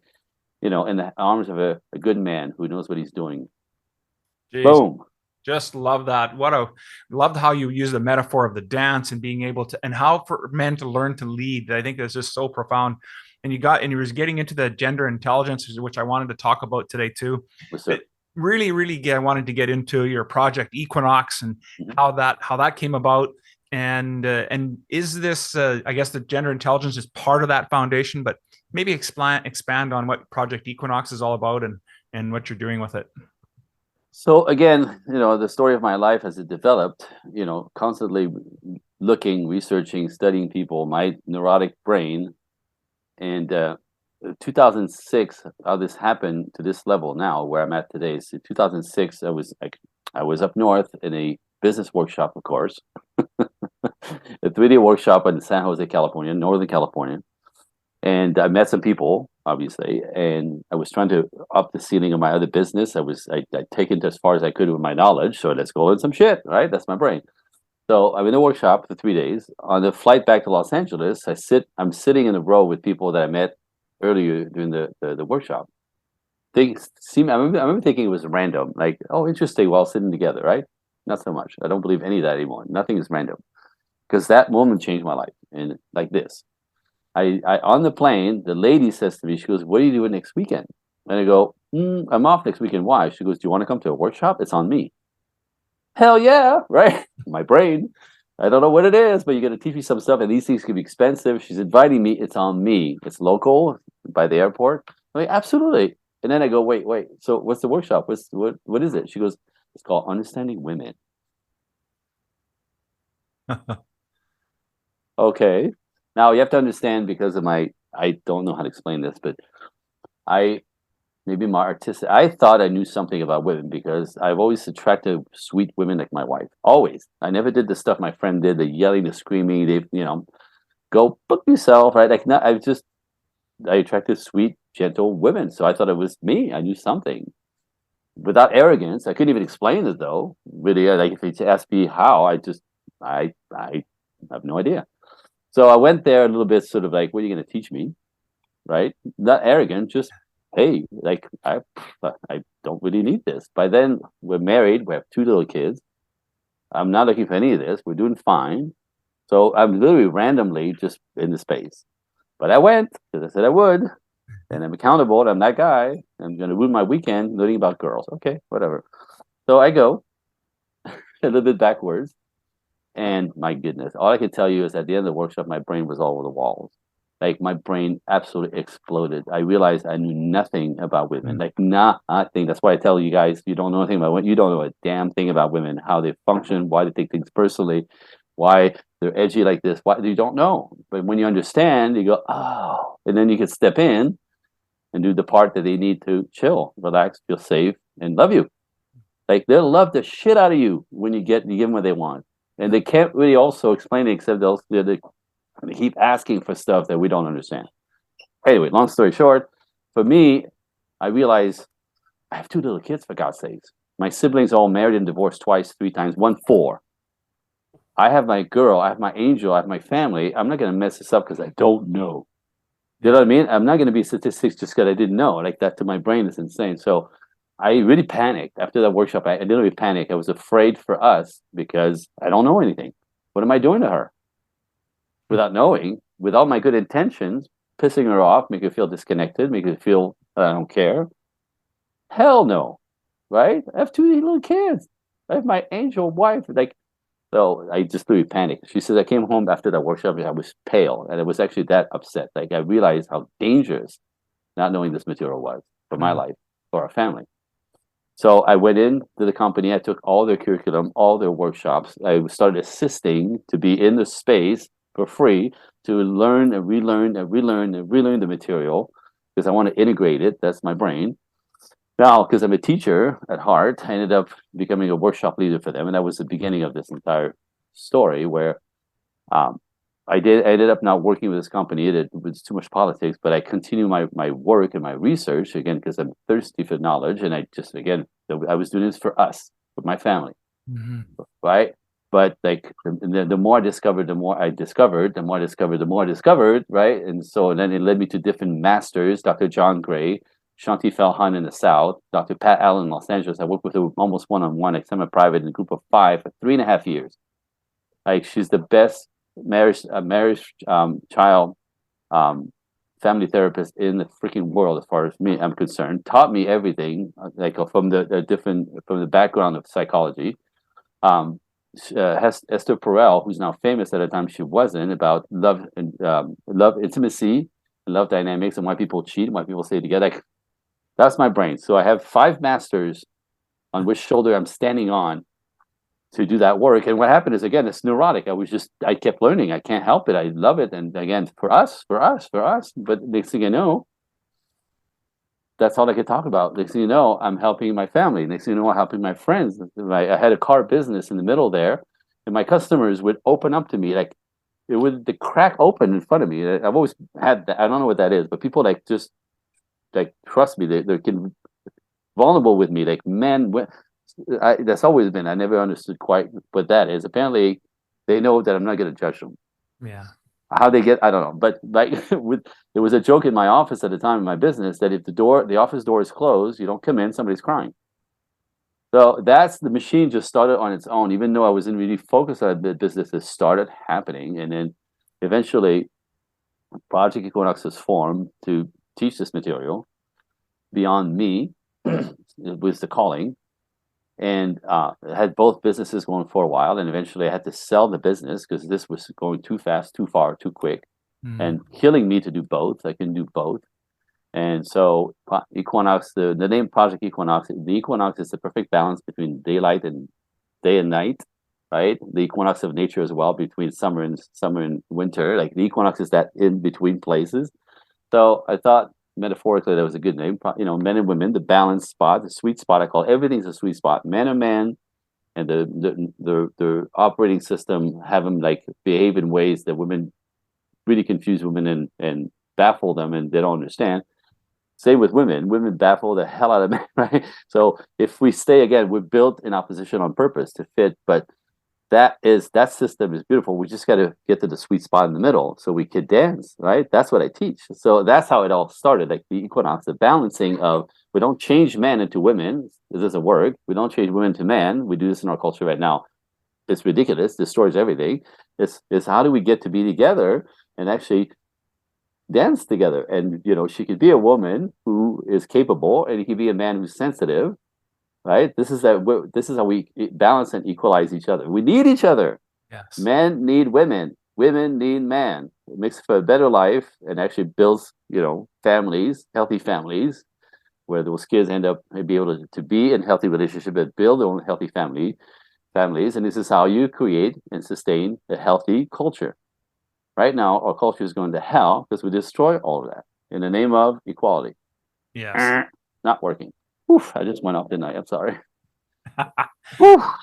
in the arms of a good man who knows what he's doing. Jeez. Boom. Just love that. Loved how you use the metaphor of the dance and being able to, and how for men to learn to lead. I think that's just so profound. And you was getting into the gender intelligence, which I wanted to talk about today too. But really, I wanted to get into your project Equinox and how that came about. And is this, I guess the gender intelligence is part of that foundation, but maybe expand on what Project Equinox is all about and what you're doing with it. So again, the story of my life as it developed, constantly looking, researching, studying people, my neurotic brain, and 2006, how this happened to this level now where I'm at today. So 2006, I was up north in a business workshop, of course, a 3-day workshop in San Jose, California, Northern California. And I met some people, obviously, and I was trying to up the ceiling of my other business. I'd taken it as far as I could with my knowledge. So let's go learn some shit, right? That's my brain. So I'm in a workshop for 3 days. On the flight back to Los Angeles, I'm sitting in a row with people that I met earlier during the workshop. I remember thinking it was random, like, oh, interesting, while sitting together, right? Not so much. I don't believe any of that anymore. Nothing is random, because that moment changed my life. And like this. I on the plane, the lady says to me, she goes, "What are you doing next weekend?" And I go, "I'm off next weekend." Why? She goes, "Do you want to come to a workshop? It's on me." Hell yeah, right? My brain. I don't know what it is, but you're going to teach me some stuff, and these things can be expensive. She's inviting me. It's on me. It's local by the airport. I'm like, absolutely. And then I go, wait. So what's the workshop? What is it? She goes, it's called Understanding Women. Okay. Now you have to understand, because of I don't know how to explain this, but maybe my artistic, I thought I knew something about women because I've always attracted sweet women like my wife. Always. I never did the stuff my friend did, the yelling, the screaming, go book yourself, right? Like, I attracted sweet, gentle women. So I thought it was me. I knew something. Without arrogance. I couldn't even explain it though. Really, like if you ask me how, I have no idea. So I went there a little bit sort of like, what are you going to teach me? Right? Not arrogant, just, hey, like, I don't really need this. By then, we're married. We have 2 little kids. I'm not looking for any of this. We're doing fine. So I'm literally randomly just in the space. But I went because I said I would. And I'm accountable. And I'm that guy. I'm going to ruin my weekend learning about girls. Okay, whatever. So I go a little bit backwards. And my goodness, all I can tell you is at the end of the workshop, my brain was all over the walls. Like, my brain absolutely exploded. I realized I knew nothing about women. Like, nothing. That's why I tell you guys, you don't know anything about women. You don't know a damn thing about women, how they function, why they take things personally, why they're edgy like this. Why you don't know. But when you understand, you go, oh. And then you can step in and do the part that they need to chill, relax, feel safe, and love you. Like, they'll love the shit out of you when you give them what they want. And they can't really also explain it, except they keep asking for stuff that we don't understand. Anyway, long story short, for me, I realized I have 2 little kids, for God's sakes. My siblings all married and divorced twice, 3 times, 4. I have my girl, I have my angel, I have my family. I'm not going to mess this up because I don't know. You know what I mean? I'm not going to be statistics just because I didn't know. Like, that to my brain is insane. So I really panicked after that workshop. I literally panicked. I was afraid for us because I don't know anything. What am I doing to her? Without knowing, with all my good intentions, pissing her off, make her feel disconnected, make her feel I don't care. Hell no, right? I have 2 little kids. I have my angel wife. Like, so I just really panicked. She says I came home after that workshop and I was pale, and I was actually that upset. Like, I realized how dangerous not knowing this material was for my life, for our family. So I went into the company. I took all their curriculum, all their workshops. I started assisting to be in the space for free to learn and relearn and relearn and relearn the material because I want to integrate it. That's my brain. Now, because I'm a teacher at heart, I ended up becoming a workshop leader for them. And that was the beginning of this entire story where I ended up not working with this company. It was too much politics, but I continue my work and my research, again, because I'm thirsty for knowledge. And I was doing this for us, for my family, right? But like, the more I discovered, the more I discovered, the more I discovered, the more I discovered, right? And so then it led me to different masters, Dr. John Gray, Shanti Felhan in the South, Dr. Pat Allen in Los Angeles. I worked with her almost one-on-one, like semi-private in a group of 5 for 3.5 years. Like she's the best child family therapist in the freaking world, as far as I'm concerned. Taught me everything, like from the background of psychology. Esther Perel, who's now famous at a time she wasn't, about love and love intimacy and love dynamics and why people cheat and why people stay together. Like, that's my brain. So I have 5 masters on which shoulder I'm standing on to do that work. And what happened is, again, it's neurotic. I kept learning. I can't help it. I love it. And again, for us. But next thing you know, that's all I could talk about. Next thing you know, I'm helping my family. Next thing you know, I'm helping my friends. I had a car business in the middle there, and my customers would open up to me, like it would the crack open in front of me. I've always had that. I don't know what that is, but people like just like trust me. They can vulnerable with me. Like, man, that's always been. I never understood quite what that is. Apparently, they know that I'm not going to judge them. Yeah. How they get, I don't know. But like, there was a joke in my office at the time in my business that if the office door is closed, you don't come in, somebody's crying. So that's the machine just started on its own. Even though I wasn't really focused on the business, it started happening, and then eventually, Project Equinox was formed to teach this material beyond me. It was the calling. And had both businesses going for a while, and eventually I had to sell the business because this was going too fast, too far, too quick, and killing me to do both. I can do both. And so Equinox, the name Project Equinox, the equinox is the perfect balance between daylight and day and night, right? The equinox of nature as well, between summer and winter. Like the equinox is that in between places. So I thought, metaphorically, that was a good name. Men and women, the balanced spot, the sweet spot. I call it, everything's a sweet spot. Man and man, and the operating system have them like behave in ways that women really confuse women and baffle them, and they don't understand. Same with women. Women baffle the hell out of men, right? So if we stay, again, we're built in opposition on purpose to fit, but that system is beautiful. We just got to get to the sweet spot in the middle so we could dance, right? That's what I teach. So that's how it all started. Like the equinox, the balancing of, we don't change men into women. It doesn't work. We don't change women to man. We do this in our culture right now. It's ridiculous. Destroys everything. It's how do we get to be together and actually dance together? And she could be a woman who is capable, and he could be a man who's sensitive. Right. This is how we balance and equalize each other. We need each other. Yes. Men need women. Women need man. It makes for a better life and actually builds, families, healthy families, where those kids end up be able to be in healthy relationship and build their own healthy families. And this is how you create and sustain a healthy culture. Right now, our culture is going to hell because we destroy all of that in the name of equality. Yes. Not working. Oof, I just went off, didn't I? I'm sorry. Oh,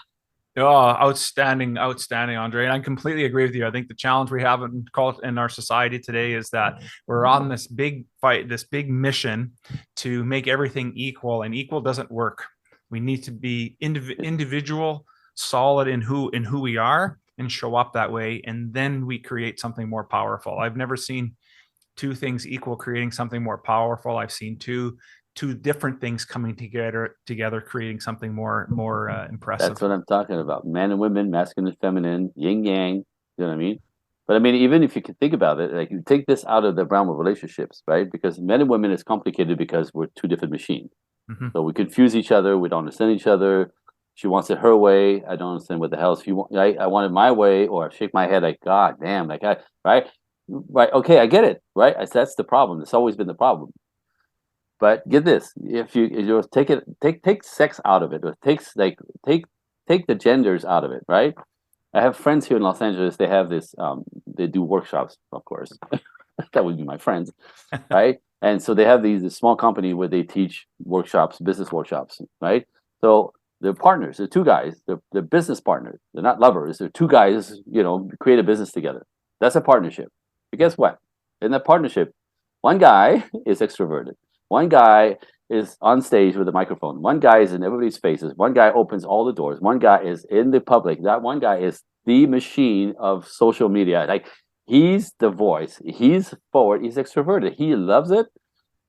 outstanding, Andre. And I completely agree with you. I think the challenge we have in our society today is that we're on this big fight, this big mission to make everything equal, and equal doesn't work. We need to be individual, solid in who we are, and show up that way. And then we create something more powerful. I've never seen 2 things equal creating something more powerful. I've seen two different things coming together, creating something more impressive. That's what I'm talking about. Men and women, masculine, feminine, yin yang. You know what I mean? But I mean, even if you can think about it, like you take this out of the realm of relationships, right? Because men and women is complicated because we're 2 different machines. Mm-hmm. So we confuse each other. We don't understand each other. She wants it her way. I don't understand what the hell she wants. I want it my way, or I shake my head like, God damn, like right? Okay, I get it, right? That's the problem. It's always been the problem. But get this: if you take sex out of it, or take the genders out of it, right? I have friends here in Los Angeles. They have this. They do workshops, of course. That would be my friends, right? And so they have this small company where they teach workshops, business workshops, right? So they're partners. They're 2 guys. They're business partners. They're not lovers. They're 2 guys. Create a business together. That's a partnership. But guess what? In that partnership, one guy is extroverted. One guy is on stage with a microphone. One guy is in everybody's faces. One guy opens all the doors. One guy is in the public. That one guy is the machine of social media. Like, he's the voice. He's forward. He's extroverted. He loves it,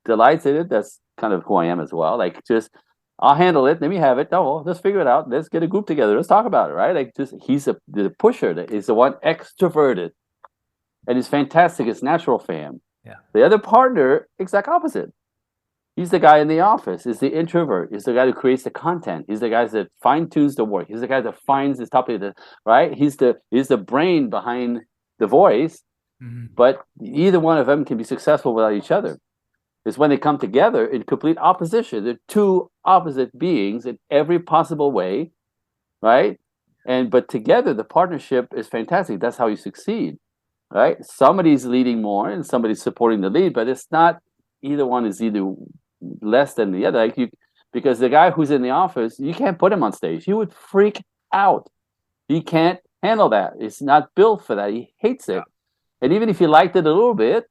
delights in it. That's kind of who I am as well. Like, just I'll handle it. Let me have it. No, let's figure it out. Let's get a group together. Let's talk about it, right? Like, just he's the pusher. He's the one extroverted, and he's fantastic. It's natural for him. Yeah. The other partner, exact opposite. He's the guy in the office. He's the introvert. He's the guy who creates the content. He's the guy that fine tunes the work. He's the guy that finds the topic. Right? He's the brain behind the voice. Mm-hmm. But either one of them can be successful without each other. It's when they come together in complete opposition. They're two opposite beings in every possible way, right? But together, the partnership is fantastic. That's how you succeed, right? Somebody's leading more and somebody's supporting the lead, but it's not either one is either less than the other. Because the guy who's in the office, you can't put him on stage. He would freak out. He can't handle that. It's not built for that. He hates it. And even if you liked it a little bit,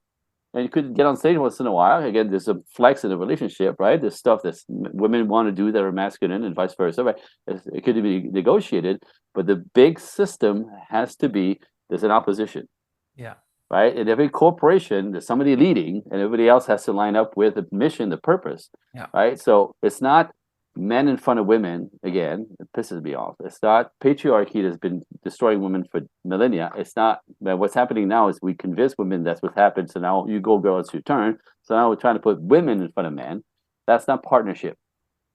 and you could get on stage once in a while, again, there's a flex in the relationship, right? There's stuff that women want to do that are masculine and vice versa, right? It could be negotiated, but the big system has to be there's an opposition. Yeah. Right? In every corporation, there's somebody leading, and everybody else has to line up with the mission, the purpose. Yeah. Right? So it's not men in front of women. Again, it pisses me off. It's not patriarchy that's been destroying women for millennia. It's not. What's happening now is we convince women that's what happened. So now you go, girl, it's your turn. So now we're trying to put women in front of men. That's not partnership.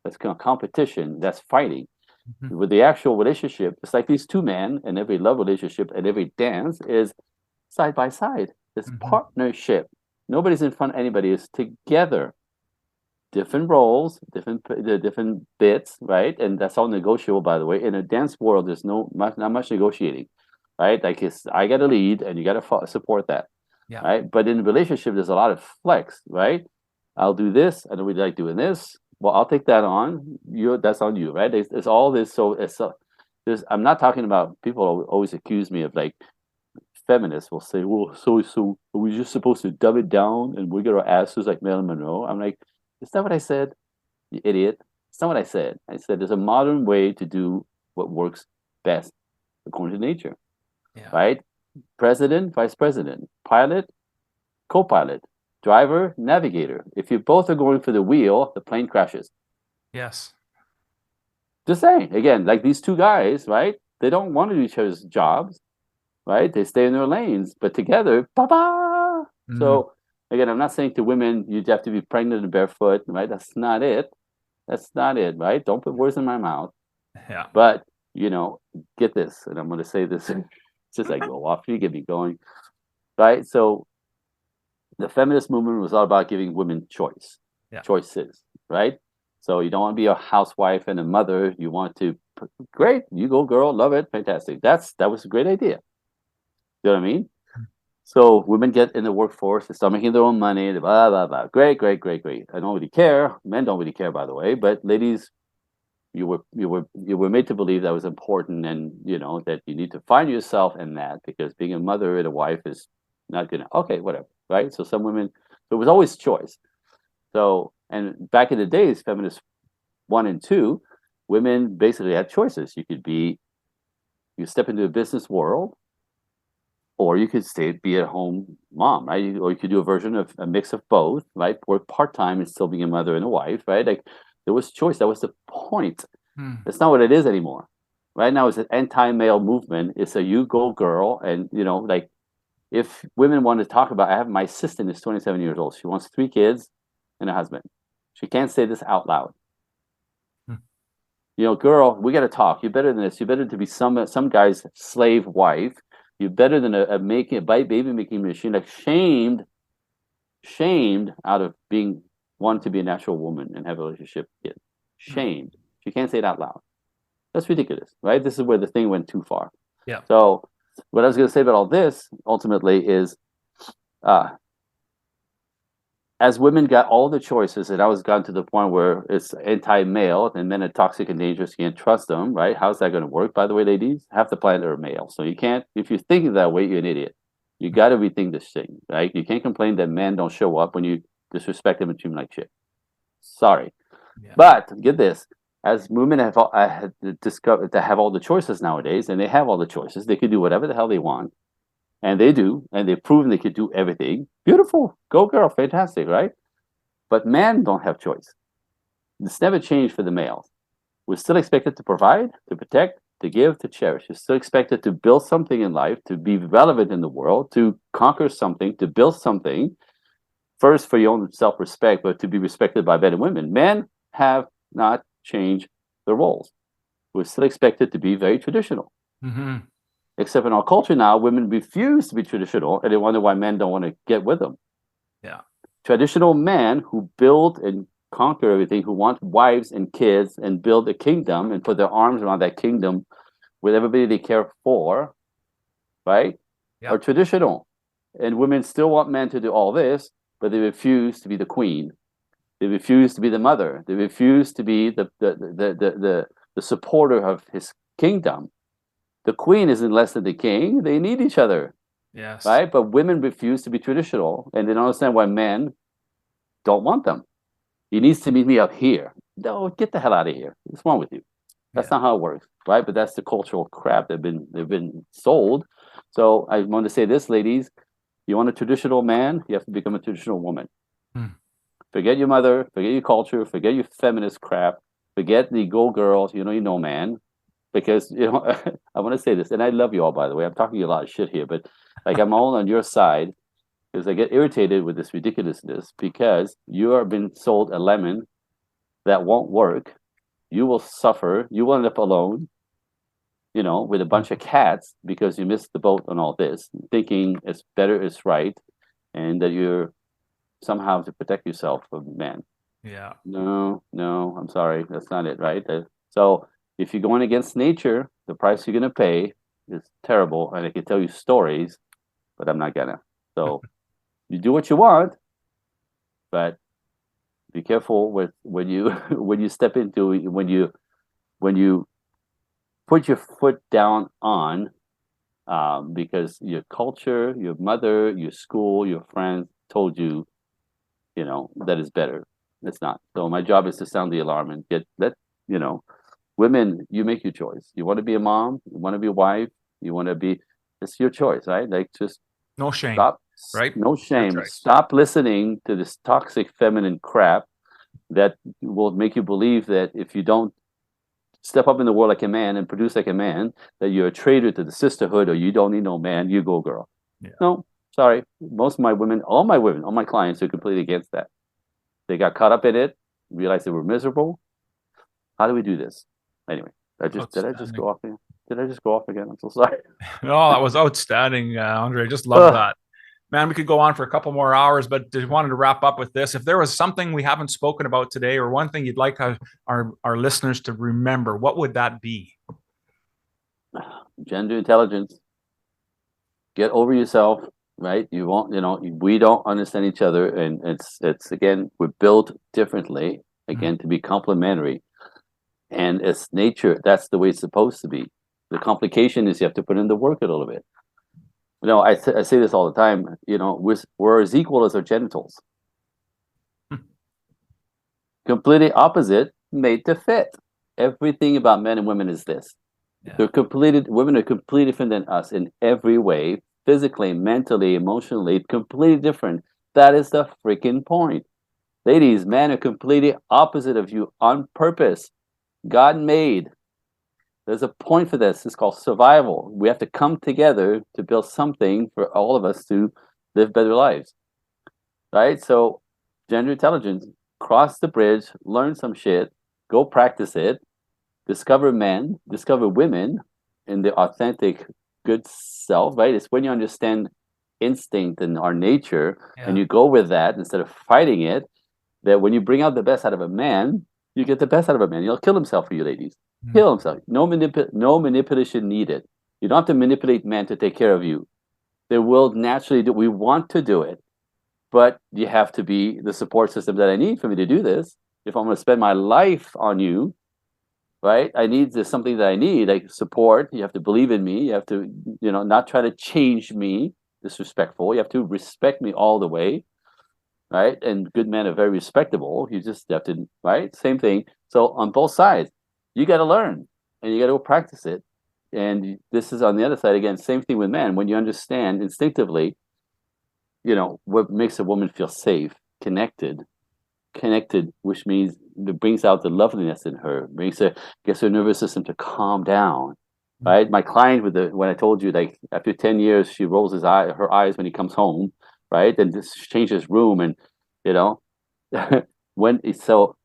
That's competition. That's fighting. Mm-hmm. With the actual relationship, it's like these two men, and every love relationship and every dance is side by side. It's partnership. Nobody's in front of anybody. It's together. Different roles, different bits, right? And that's all negotiable, by the way. In a dance world, there's not much negotiating, right? Like I got to lead, and you got to support that, right? But in a relationship, there's a lot of flex, right? I'll do this. I know we like doing this. Well, I'll take that on. That's on you, right? It's all this. So I'm not talking about people always accuse me of like feminists will say, well, so are we just supposed to dumb it down and we get our asses like Marilyn Monroe? I'm like, is that what I said? You idiot. It's not what I said. I said there's a modern way to do what works best according to nature. Yeah. Right? President, vice president, pilot, co-pilot, driver, navigator. If you both are going for the wheel, the plane crashes. Yes. Just saying. Again, like these two guys, right? They don't want to do each other's jobs, right? They stay in their lanes, but together, ba-ba! Mm. So, again, I'm not saying to women, you have to be pregnant and barefoot, right? That's not it. That's not it, right? Don't put words in my mouth. Yeah. But, get this, and I'm going to say this since I go off, you get me going, right? So the feminist movement was all about giving women choices, right? So you don't want to be a housewife and a mother. You want to, great, you go, girl, love it, fantastic. That was a great idea. You know what I mean? So women get in the workforce, they start making their own money, blah, blah, blah. Great. I don't really care. Men don't really care, by the way. But ladies, you were made to believe that was important, and that you need to find yourself in that, because being a mother and a wife is not gonna. Okay, whatever, right? So some women, so it was always choice. So, and back in the days, feminists 1 and 2, women basically had choices. You step into a business world, or you could be a home mom, right? Or you could do a version of a mix of both, right? Work part-time and still being a mother and a wife, right? Like there was choice. That was the point. That's not what it is anymore. Right now, it's an anti-male movement. It's a you go girl. And, like if women want to talk about, my assistant is 27 years old. She wants 3 kids and a husband. She can't say this out loud. Girl, we got to talk. You're better than this. You're better to be some guy's slave wife. You're better than a baby making machine. Like shamed out of wanting to be a natural woman and have a relationship kid. Shamed. She can't say it out loud. That's ridiculous, right? This is where the thing went too far. Yeah. So what I was going to say about all this ultimately is, as women got all the choices, and I was gotten to the point where it's anti-male and men are toxic and dangerous, you can't trust them, right? How's that going to work? By the way, ladies, half the planet are male. So you can't, if you're thinking that way, you're an idiot. You got to rethink this thing, right? You can't complain that men don't show up when you disrespect them and treat them like shit. Sorry. Yeah. But get this, as women have discovered to have all the choices nowadays, and they have all the choices, they can do whatever the hell they want. And they do, and they've proven they can do everything. Beautiful. Go girl, fantastic, right? But men don't have choice. It's never changed for the males. We're still expected to provide, to protect, to give, to cherish. You're still expected to build something in life, to be relevant in the world, to conquer something, to build something, first for your own self-respect, but to be respected by men and women. Men have not changed their roles. We're still expected to be very traditional. Mm-hmm. Except in our culture now, women refuse to be traditional, and they wonder why men don't want to get with them. Yeah. Traditional men who build and conquer everything, who want wives and kids and build a kingdom and put their arms around that kingdom with everybody they care for, right? Yeah. Are traditional. And women still want men to do all this, but they refuse to be the queen. They refuse to be the mother. They refuse to be the supporter of his kingdom. The queen isn't less than the king. They need each other. Yes. Right? But women refuse to be traditional, and they don't understand why men don't want them. He needs to meet me up here. No, get the hell out of here. What's wrong with you? That's not how it works, right? But that's the cultural crap they've been sold. So I want to say this, ladies. You want a traditional man, you have to become a traditional woman. Forget your mother, forget your culture, forget your feminist crap, forget the go girls, you know, man. Because I want to say this, and I love you all, by the way. I'm talking a lot of shit here, but like I'm all on your side because I get irritated with this ridiculousness because you are being sold a lemon that won't work. You will suffer. You will end up alone, with a bunch of cats because you missed the boat on all this, thinking it's better, it's right, and that you're somehow to protect yourself from men. Yeah. No, I'm sorry. That's not it, right? So if you're going against nature, the price you're going to pay is terrible. And I can tell you stories, but I'm not going to. So you do what you want, but be careful with when you when you step into when you put your foot down on because your culture, your mother, your school, your friends told you, that is better. It's not. So my job is to sound the alarm and women, you make your choice. You want to be a mom, you want to be a wife, it's your choice, right? Like just No shame. stop, right? No shame. Stop listening to this toxic feminine crap that will make you believe that if you don't step up in the world like a man and produce like a man, that you're a traitor to the sisterhood or you don't need no man, you go girl. Yeah. No, sorry. Most of my women, all my clients are completely against that. They got caught up in it, realized they were miserable. How do we do this? Anyway, did I just go off again? Did I just go off again? I'm so sorry. No, that was outstanding, Andre. I just love that. Man, we could go on for a couple more hours, but I wanted to wrap up with this. If there was something we haven't spoken about today or one thing you'd like our listeners to remember, what would that be? Gender intelligence. Get over yourself, right? You won't, we don't understand each other. And it's again, we're built differently, again, to be complementary. And it's nature. That's the way it's supposed to be. The complication is you have to put in the work a little bit. I say this all the time. We're as equal as our genitals. Completely opposite, made to fit. Everything about men and women is this. Yeah. Women are completely different than us in every way, physically, mentally, emotionally, completely different. That is the freaking point. Ladies, men are completely opposite of you on purpose. God made. There's a point for this. It's called survival. We have to come together to build something for all of us to live better lives. Right? So, gender intelligence, cross the bridge, learn some shit, go practice it, discover men, discover women in their authentic good self, right? It's when you understand instinct and our nature and you go with that instead of fighting it, that when you bring out the best out of a man, you get the best out of a man. He'll kill himself for you, ladies. Kill himself. No manipulation needed. You don't have to manipulate men to take care of you. They will naturally do. We want to do it, but you have to be the support system that I need for me to do this. If I'm going to spend my life on you, right? There's something that I need, like support. You have to believe in me. You have to, not try to change me. Disrespectful. You have to respect me all the way. Right? And good men are very respectable. You just have to, right? Same thing. So on both sides, you got to learn and you got to go practice it. And this is on the other side again, same thing with men. When you understand instinctively, what makes a woman feel safe, connected, connected, which means it brings out the loveliness in her, gets her nervous system to calm down. Right, my client when I told you, like, after 10 years, she rolls her eyes when he comes home, right, and just changes room, and so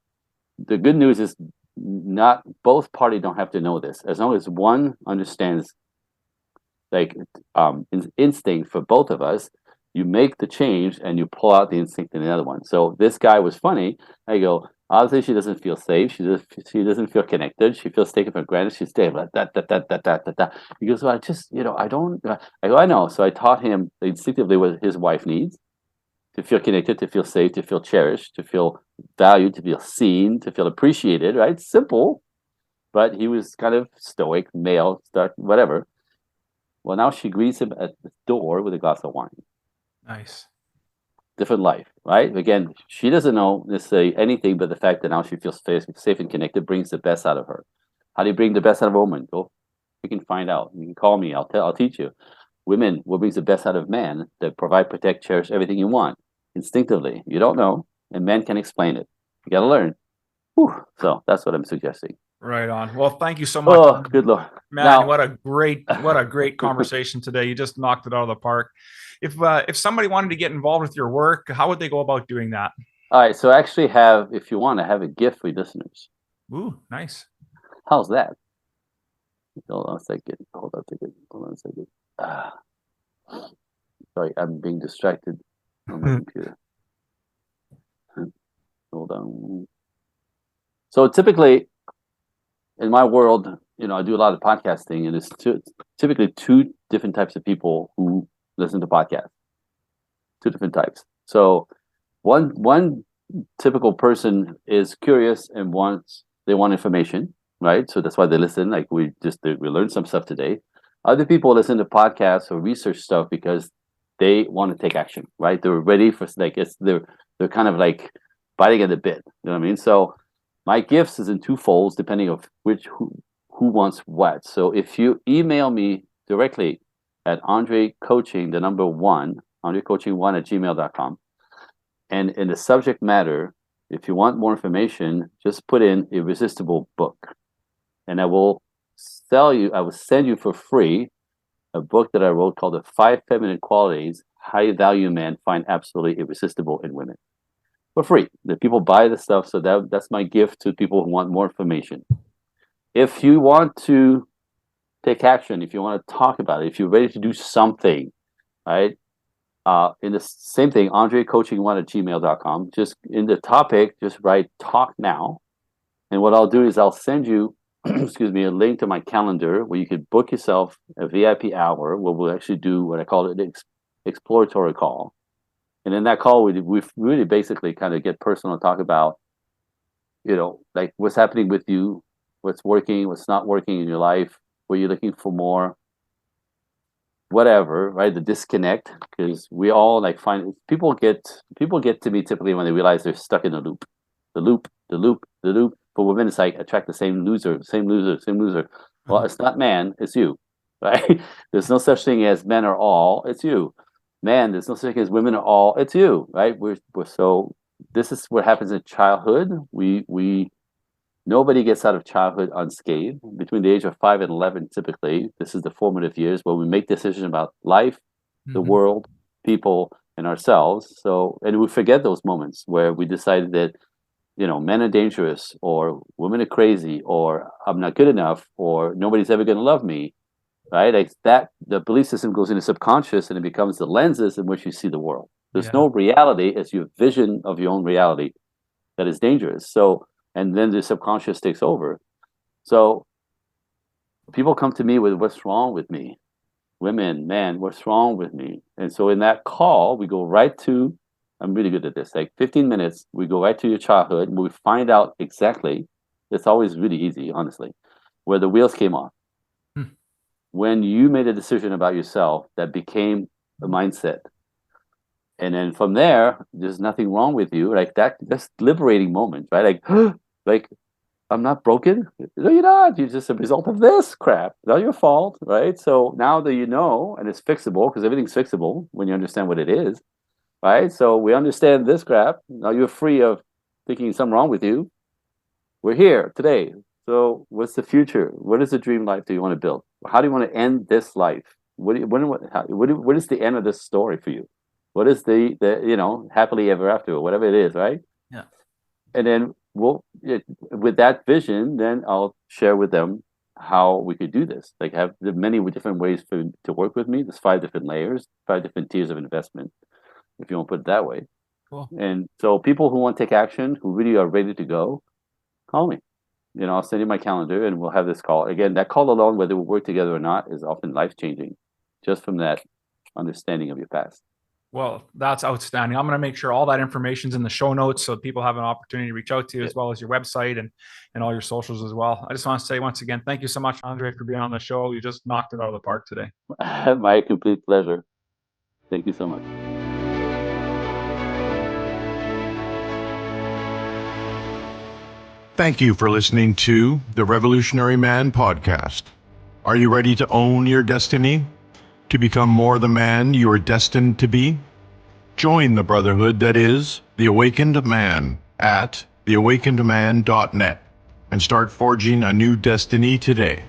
the good news is not both parties don't have to know this. As long as one understands, like, instinct for both of us, you make the change and you pull out the instinct in the other one. So this guy was funny. I go, obviously she doesn't feel safe. She doesn't feel connected. She feels taken for granted. She's staying like that. He goes, well, I just, I don't. I go, I know. So I taught him instinctively what his wife needs: to feel connected, to feel safe, to feel cherished, to feel valued, to feel seen, to feel appreciated. Right? Simple, but he was kind of stoic, male, whatever. Well, now she greets him at the door with a glass of wine. Nice. Different life, right? Again, she doesn't know necessarily anything, but the fact that now she feels safe and connected brings the best out of her. How do you bring the best out of a woman? Go, you can find out. You can call me. I'll teach you. Women, what brings the best out of men? That provide, protect, cherish everything you want instinctively. You don't know, and men can explain it. You got to learn. Whew. So that's what I'm suggesting. Right on. Well, thank you so much. Oh, good Lord. Man, Now, what a great conversation today. You just knocked it out of the park. If somebody wanted to get involved with your work, how would they go about doing that? All right. So actually if you want to have a gift for listeners. Ooh, nice. How's that? Hold on a second. Hold on a second. Sorry, I'm being distracted on my computer. Hold on. So typically, in my world, I do a lot of podcasting, and it's typically two different types of people who listen to podcasts. Two different types. So one typical person is curious and they want information, right? So that's why they listen. Like we learned some stuff today. Other people listen to podcasts or research stuff because they want to take action, right? They're ready for, like, they're kind of like biting at the bit. You know what I mean? So my gifts is in two folds, depending on who wants what. So if you email me directly at Andre Coaching, the number 1, andrecoaching1@gmail.com, and in the subject matter, if you want more information, just put in Irresistible Book, and I will send you for free a book that I wrote called The 5 Feminine Qualities High Value Men Find Absolutely Irresistible in Women. For free. The people buy the stuff, so that's my gift to people who want more information. If you want to take action, if you want to talk about it, if you're ready to do something, right? In the same thing, andrecoaching1@gmail.com. Just in the topic, just write "talk now," and what I'll do is I'll send you, excuse me, a link to my calendar where you could book yourself a VIP hour where we'll actually do what I call an exploratory call. And in that call, we really basically kind of get personal and talk about, like what's happening with you, what's working, what's not working in your life, what you're looking for more, whatever, right? The disconnect, because we all like find people get to me typically when they realize they're stuck in a loop. The loop. For women, it's like attract the same loser. Well, it's not man, it's you, right? There's no such thing as men are all, it's you. Man, there's no such thing as women are all, it's you, right? We're so this is what happens in childhood. Nobody gets out of childhood unscathed. Between the age of 5 and 11, typically, this is the formative years where we make decisions about life, the world, people, and ourselves. So, and we forget those moments where we decided that, men are dangerous, or women are crazy, or I'm not good enough, or nobody's ever going to love me, right? Like that, the belief system goes into subconscious, and it becomes the lenses in which you see the world. There's no reality. It's your vision of your own reality that is dangerous. So, and then the subconscious takes over. So people come to me with, what's wrong with me? Women, men, what's wrong with me? And so in that call, we go right to, I'm really good at this, like 15 minutes, we go right to your childhood, and we find out exactly, it's always really easy, honestly, where the wheels came off. When you made a decision about yourself that became a mindset. And then from there, there's nothing wrong with you. Like that's liberating moment, right? Like, I'm not broken. No, you're not. You're just a result of this crap. It's not your fault, right? So now that you know, and it's fixable, because everything's fixable when you understand what it is, right? So we understand this crap. Now you're free of thinking something wrong with you. We're here today. So what's the future? What is the dream life that you want to build? How do you want to end this life? What is the end of this story for you? What is the happily ever after, or whatever it is, right? Yeah. And then with that vision, then I'll share with them how we could do this. Like have the many different ways to work with me. There's 5 different layers, 5 different tiers of investment, if you want to put it that way. Cool. And so people who want to take action, who really are ready to go, call me. I'll send you my calendar and we'll have this call. Again, that call alone, whether we work together or not, is often life-changing just from that understanding of your past. Well, that's outstanding. I'm going to make sure all that information's in the show notes so people have an opportunity to reach out to you, as well as your website and all your socials as well. I just want to say once again, thank you so much, Andre, for being on the show. You just knocked it out of the park today. My complete pleasure. Thank you so much. Thank you for listening to the Revolutionary Man podcast. Are you ready to own your destiny? To become more the man you are destined to be? Join the brotherhood that is The Awakened Man at theawakenedman.net and start forging a new destiny today.